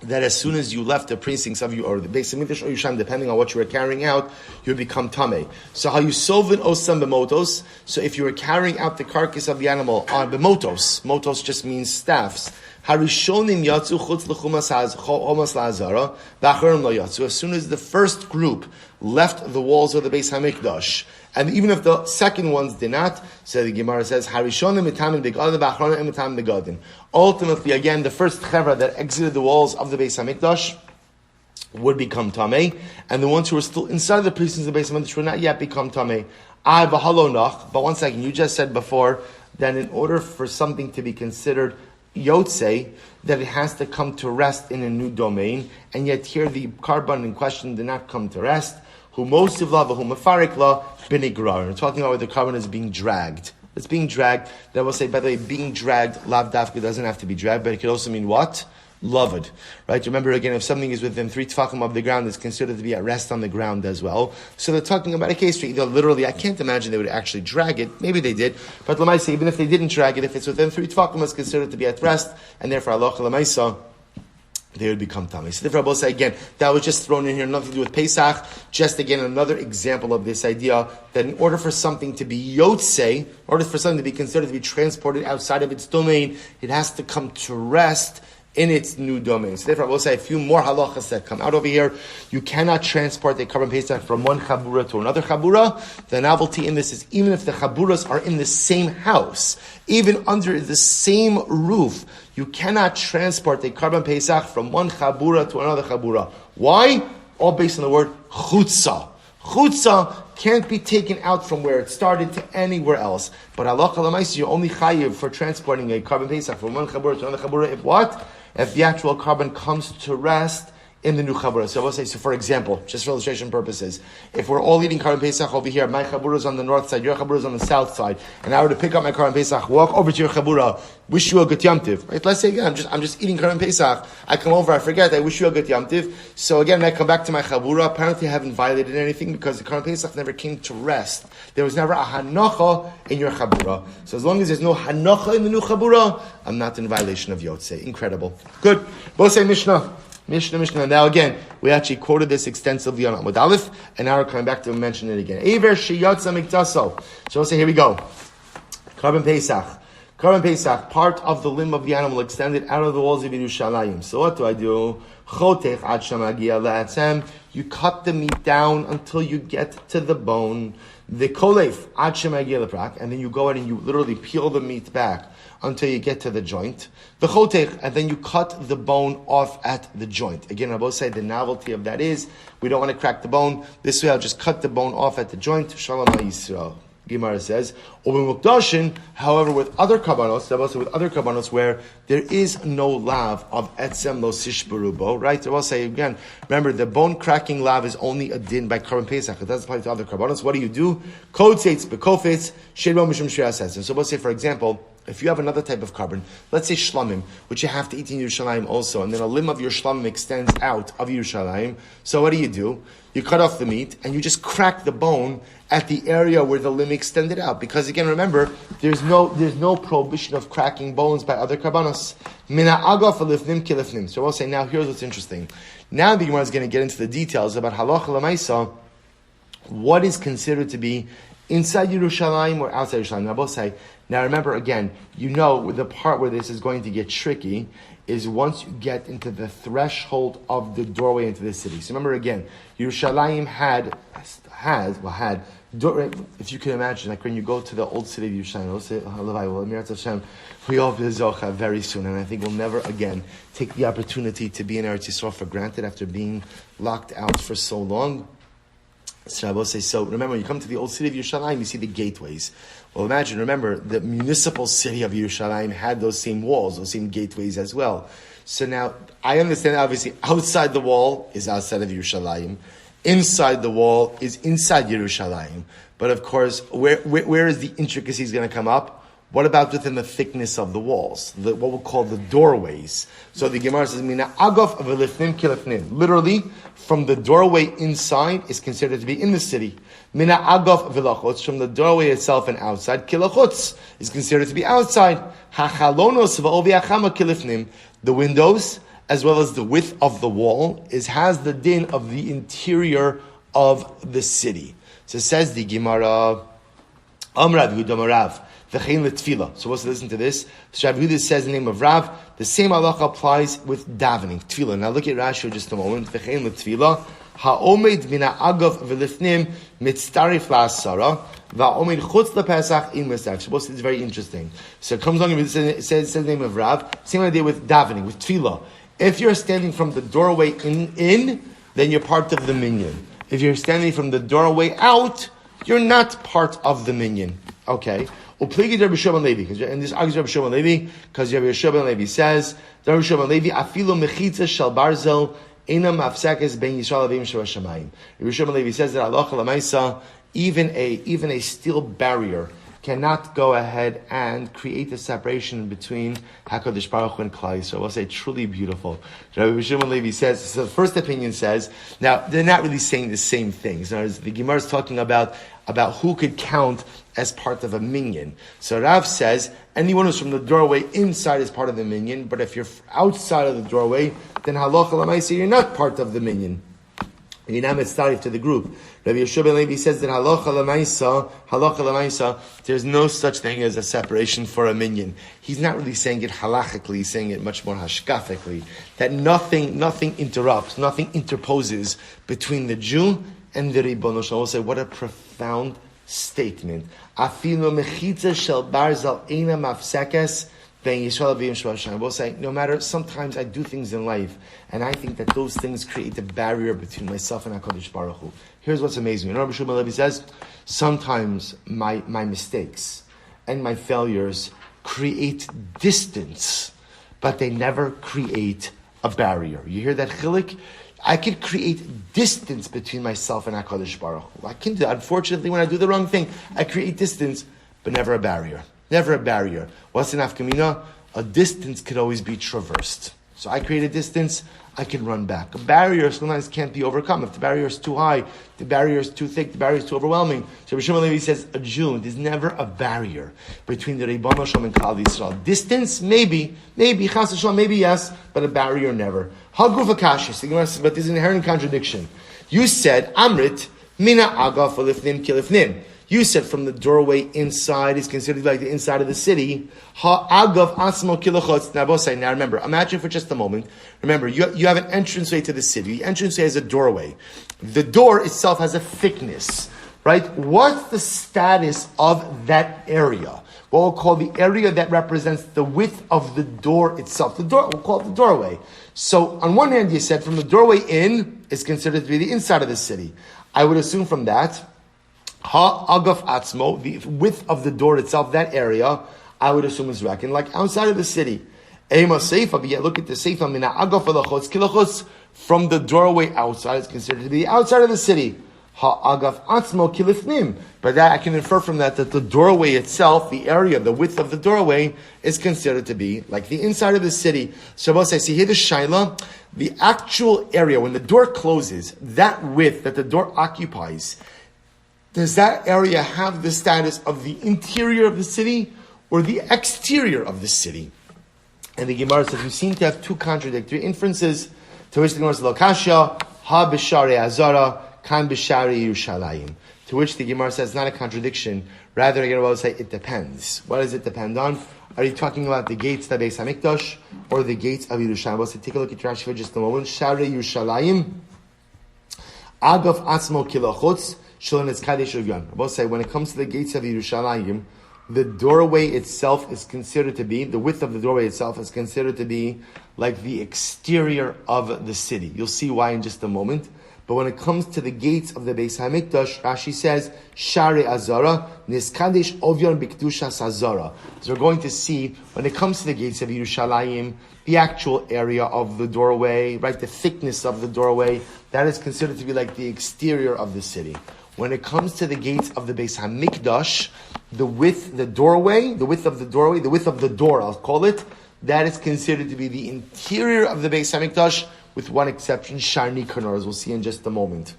that as soon as you left the precincts of you, or the Beis Hamikdash or Yerushalayim, depending on what you were carrying out, you would become tamei. So how you solve in osam b'motos? So if you were carrying out the carcass of the animal on b'motos, motos just means staffs. Harishonim yatzu chutz l'chumas la'azara, v'acharim lo yatzu. As soon as the first group left the walls of the Beis Hamikdash, and even if the second ones did not, so the Gemara says, Harishonim mitamim begadin, v'acharim mitamim begadin. Ultimately, again, the first chevra that exited the walls of the Beis Hamikdash would become tamei, and the ones who were still inside the precincts of the Beis Hamikdash would not yet become tamei. But one second, you just said before that in order for something to be considered Yotzei, that it has to come to rest in a new domain, and yet here the carbon in question did not come to rest. Who most of lava, who mafarik la binigrar. We're talking about where the carbon is being dragged. It's being dragged. That will say, by the way, being dragged, lav dafka doesn't have to be dragged, but it could also mean what? Loved. Right? Remember again, if something is within 3 tefachim of the ground, it's considered to be at rest on the ground as well. So they're talking about a case where either literally, I can't imagine they would actually drag it. Maybe they did. But Lamaisa, even if they didn't drag it, if it's within 3 tefachim, it's considered to be at rest, and therefore Allah Lamaisa, they would become tamei. So therefore, I will say again, that was just thrown in here, nothing to do with Pesach. Just again, another example of this idea that in order for something to be yotzei, in order for something to be considered to be transported outside of its domain, it has to come to rest in its new domain. So therefore, I will say a few more halachas that come out over here. You cannot transport a Karban Pesach from one chabura to another chabura. The novelty in this is even if the chaburas are in the same house, even under the same roof, you cannot transport a Karban Pesach from one chabura to another chabura. Why? All based on the word chutzah. Chutzah can't be taken out from where it started to anywhere else. But halacha l'maisa, you're only chayiv for transporting a Karban Pesach from one chabura to another chabura. If what? If the actual carbon comes to rest in the new chabura. So I will say, so for example, just for illustration purposes, if we're all eating Karban Pesach over here, my chabura is on the north side, your chabura is on the south side, and I were to pick up my Karban Pesach, walk over to your chabura, wish you a good Yom Tiv, right? Let's say again, I'm just eating Karban Pesach, I come over, I forget, I wish you a good Yom Tiv. So again, when I come back to my chabura, apparently I haven't violated anything because the Karban Pesach never came to rest. There was never a hanacha in your chabura. So as long as there's no hanacha in the new chabura, I'm not in violation of Yotzei. Incredible. Good. Both say Mishnah. Mishnah. Now again, we actually quoted this extensively on Amud Aleph, and now we're coming back to mention it again. Eiver sheyatza mikdaso. So we'll say, here we go. Karban Pesach, part of the limb of the animal extended out of the walls of Yerushalayim. So what do I do? Chotech ad shamagia la'atzem. You cut the meat down until you get to the bone. The kolef ad shamagia leprak, and then you go in and you literally peel the meat back until you get to the joint. The chotech, and then you cut the bone off at the joint. Again, I both say the novelty of that is we don't want to crack the bone. This way, I'll just cut the bone off at the joint. Shalom Yisrael. Gemara says, however, with other kabbanos, where there is no lav of etzem lo sishbarubo, right? I will say again, remember, the bone cracking lav is only a din by Karban Pesach. It doesn't apply to other kabbanos. What do? Kodseitz bekofetz shedbo mishum shrias etzem. So we'll say, for example, if you have another type of carbon, let's say shlamim, which you have to eat in Yerushalayim also, and then a limb of your shlamim extends out of Yerushalayim. So what do? You cut off the meat, and you just crack the bone at the area where the limb extended out. Because again, remember, there's no prohibition of cracking bones by other karbanos. Mina agaf alifnim kilifnim. So we'll say, now here's what's interesting. Now the Gemara is going to get into the details about halacha l'maisa, what is considered to be inside Yerushalayim or outside Yerushalayim. Now, both say, now remember again, the part where this is going to get tricky is once you get into the threshold of the doorway into the city. So remember again, Yerushalayim had, if you can imagine, like when you go to the old city of Yerushalayim, we all be zocha very soon, and I think we'll never again take the opportunity to be in Eretz Yisrael for granted after being locked out for so long. So I will say, so remember, you come to the old city of Yerushalayim, you see the gateways. Well, remember, the municipal city of Yerushalayim had those same walls, those same gateways as well. So now, I understand, obviously, outside the wall is outside of Yerushalayim. Inside the wall is inside Yerushalayim. But of course, where is the intricacies going to come up? What about within the thickness of the walls? What we'll call the doorways. So the Gemara says, Mina agaf v'lifnim kilifnim. Literally, from the doorway inside is considered to be in the city. Mina agaf v'lachutz, from the doorway itself and outside. Kilachutz is considered to be outside. Hachalonos v'ovi achama kilifnim. The windows, as well as the width of the wall, has the din of the interior of the city. So says the Gemara, Amrav Yudamarav. So let's listen to this. Rav Yehuda says in the name of Rav, the same halacha applies with davening, tefillah. Now look at Rashi for just a moment. V'chein l'tefillah, ha'omed mina agav v'lifnim mitztarif la'asara, va'omed chutz l'pesach in mitztarif. So it's very interesting. So it comes along, it says the name of Rav, same idea with davening, with tefillah. If you're standing from the doorway in, then you're part of the minyan. If you're standing from the doorway out, you're not part of the minyan. Okay. And this argues Rabbi Shimon Levi, because Rabbi Shimon Levi says, Rabbi Shimon Levi, afilu mechitza shel barzel ena mafsekes ben Yisrael avim shebashamayim. Rabbi Shimon Levi says that halacha l'maisa, even a steel barrier cannot go ahead and create a separation between HaKadosh Baruch Hu and Klal Yisrael. We'll say truly beautiful. Rabbi Shimon Levi says, so the first opinion says, now they're not really saying the same things. The Gemara is talking about who could count as part of a minyan. So Rav says, anyone who's from the doorway inside is part of the minyan, but if you're outside of the doorway, then halacha l'maisa, you're not part of the minyan. Yinam started to the group. Rabbi Yeshua ben Levi says that halacha l'maisa, there's no such thing as a separation for a minyan. He's not really saying it halachically, he's saying it much more hashkafically. That nothing interrupts, nothing interposes between the Jew and the Ribono Shel Olam. We'll say, what a profound statement. Afilu mechitza shel barzal eina mafsekes. We'll say, no matter, sometimes I do things in life, and I think that those things create a barrier between myself and HaKadosh Baruch Hu. Here's what's amazing. You know, Rabbi Shmuel Levi says, sometimes my mistakes and my failures create distance, but they never create a barrier. You hear that chilik? I could create distance between myself and HaKadosh Baruch Hu. I can do that. Unfortunately, when I do the wrong thing, I create distance, but never a barrier. Never a barrier. What's an afkamina? A distance could always be traversed. So I create a distance, I can run back. A barrier sometimes can't be overcome. If the barrier is too high, the barrier is too thick, the barrier is too overwhelming. So Rabbi Shimon Levi says, a Jew, there's never a barrier between the Ribono Shel Olam and Klal Yisrael. Distance, maybe, Chas v'shalom, maybe yes, but a barrier never. Haguf akashis, the Gemara says, but there's an inherent contradiction. You said, Amrit, mina agaf alifnim kilifnim. You said from the doorway inside is considered like the inside of the city. Ha'agav asmo kilachotz. Now remember, imagine for just a moment. Remember, you have an entranceway to the city. The entranceway has a doorway. The door itself has a thickness, right? What's the status of that area? What we'll call the area that represents the width of the door itself. The door, we'll call it the doorway. So on one hand, you said from the doorway in is considered to be the inside of the city. I would assume from that, Ha'agaf atzmo, the width of the door itself, that area, I would assume is reckoned like outside of the city. Ema seifa, but yet look at the seifa, mina agaf alachotz kilachotz, from the doorway outside is considered to be outside of the city. Ha'agaf atzmo kilifnim, but that I can infer from that the doorway itself, the area, the width of the doorway, is considered to be like the inside of the city. So I see here the shaila, the actual area, when the door closes, that width that the door occupies, does that area have the status of the interior of the city or the exterior of the city? And the Gemara says, we seem to have two contradictory inferences, to which the Gemara says, Lokashya, ha b'shari azara, kan b'shari Yerushalayim. To which the Gemara says, not a contradiction, rather the Gemara will say, it depends. What does it depend on? Are you talking about the gates of Beis HaMikdash or the gates of Yerushalayim? We'll say, take a look at Rashi for just a moment. Shari Yerushalayim, agaf atzmo kilachutz, Both say when it comes to the gates of Yerushalayim, the doorway itself is considered to be, the width of the doorway itself is considered to be like the exterior of the city. You'll see why in just a moment. But when it comes to the gates of the Beis HaMikdash, Rashi says, Shari Azara, Niskadesh Ovyon Bikdushas Azara. So we're going to see, when it comes to the gates of Yerushalayim, the actual area of the doorway, right, the thickness of the doorway, that is considered to be like the exterior of the city. When it comes to the gates of the Beis HaMikdash, the width of the door, I'll call it, that is considered to be the interior of the Beis HaMikdash, with one exception, Sharni Kanor, as we'll see in just a moment.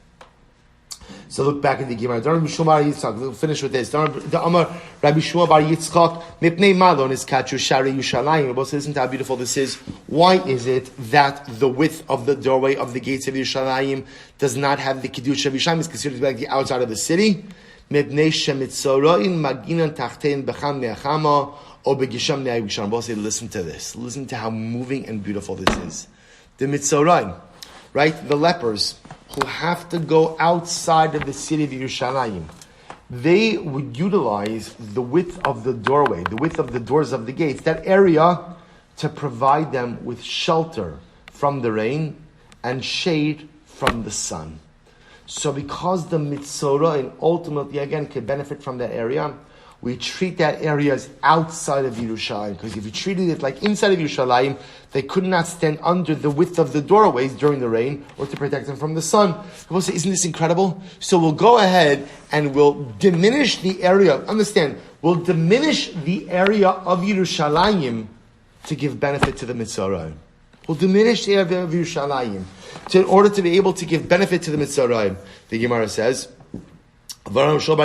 So look back at the Gemara. We'll finish with this. Rabbi Shmuel bar Yitzchak, Mipnei Malon is Kachu Shari Yushalayim. Listen to how beautiful this is. Why is it that the width of the doorway of the gates of Yerushalayim does not have the Kiddush of Yerushalayim? It's considered to be like the outside of the city. Mipnei Shemitzoroin Maginan Tachten Becham Neachama O Begisham Neayusham. Listen to this. Listen to how moving and beautiful this is. The Mitzoraim, right? The lepers who have to go outside of the city of Yerushalayim, they would utilize the width of the doorway, the width of the doors of the gates, that area, to provide them with shelter from the rain and shade from the sun. So because the Mitzorah and ultimately again can benefit from that area, we treat that area as outside of Yerushalayim. Because if you treated it like inside of Yerushalayim, they could not stand under the width of the doorways during the rain or to protect them from the sun. People say, isn't this incredible? So we'll go ahead and we'll diminish the area. Understand, we'll diminish the area of Yerushalayim to give benefit to the Mitzorah. We'll diminish the area of Yerushalayim in order to be able to give benefit to the Mitzorah. The Gemara says, why was Shar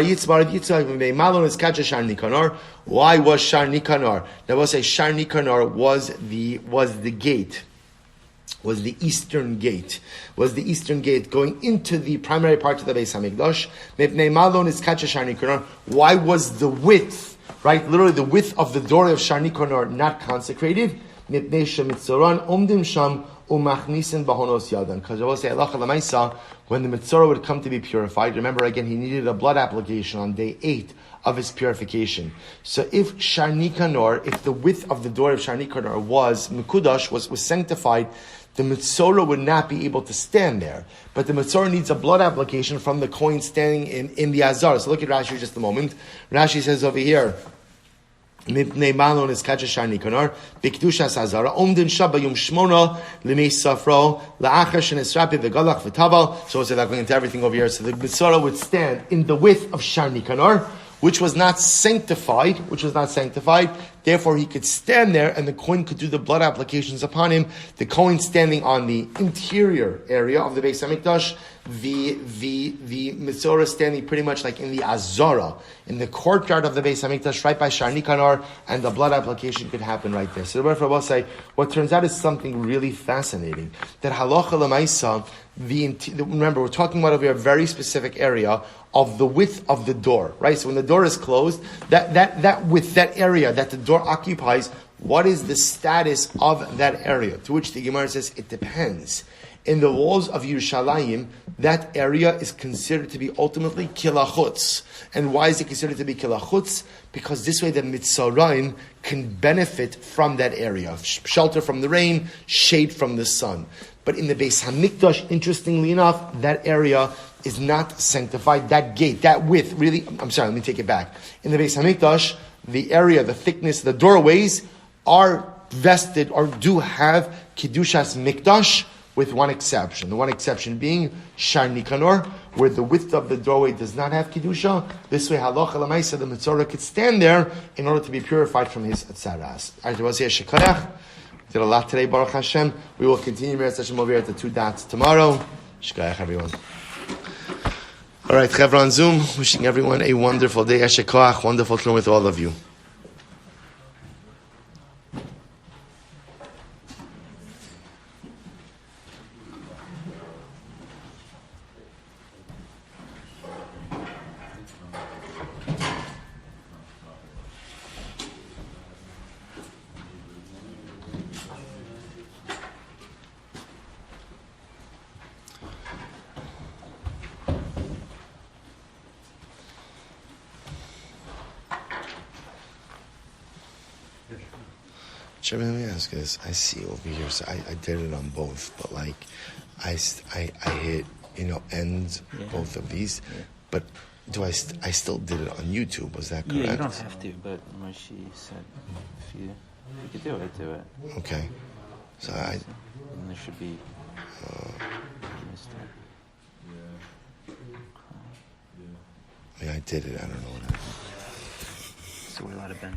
Nikanor? Now we'll say Shar Nikanor was the gate was the eastern gate. Going into the primary part of the Beis Hamikdash. Why was the width, right? Literally the width of the door of Shani Konor not consecrated? Because I will say, when the Mitzorah would come to be purified, remember again, he needed a blood application on day 8 of his purification. So if Shani Kanor, if the width of the door of Shani Kanor was Mikudash, was sanctified, the Mitzorah would not be able to stand there. But the Mitzorah needs a blood application from the Kohen standing in the Azar. So look at Rashi just a moment. Rashi says over here, Mipnei Malon is Kacha Shani Kanor, Bikdushas Azara, Omdin Shabba Yom Shmona, Limei Safro, La'achar Shenesrapi, V'galach V'taval. So it's like going into everything over here. So the Mitzorah would stand in the width of Shani Kanor, which was not sanctified. Therefore, he could stand there, and the Kohen could do the blood applications upon him. The Kohen standing on the interior area of the Beis Hamikdash, the Mitzorah standing pretty much like in the Azara, in the courtyard of the Beis Hamikdash, right by Shani Kanor, and the blood application could happen right there. So the Rebbe will say, what turns out is something really fascinating, that halacha l'maisa, remember, we're talking about over here a very specific area of the width of the door, right? So when the door is closed, that width, that area that the door occupies, what is the status of that area? To which the Gemara says, it depends. In the walls of Yerushalayim, that area is considered to be ultimately kilachutz. And why is it considered to be kilachutz? Because this way the Mitzorayim can benefit from that area. Shelter from the rain, shade from the sun. But in the Beis Hamikdash, interestingly enough, that area is not sanctified. That gate, that width, really, I'm sorry, let me take it back. In the Beis Hamikdash, the area, the thickness, the doorways are vested or do have Kedushas Mikdash, with one exception. The one exception being Shar Nikanor, where the width of the doorway does not have Kedusha. This way, halacha l'maisa, the Mitzorah could stand there in order to be purified from his tzaras. Did a lot today, Baruch Hashem. We will continue Meretz Hashem over here at the 2 dots tomorrow. Shkayach, everyone. All right, Chevron on Zoom, wishing everyone a wonderful day. Eshekach, wonderful to with all of you. Let me ask you this. I see over here, so I did it on both, but like, I hit, end both of these, but I still did it on YouTube, was that correct? Yeah, you don't have to, but she said, if you could do it, do it. Okay. So and there should be, I did it, I don't know what so we're allowed to bench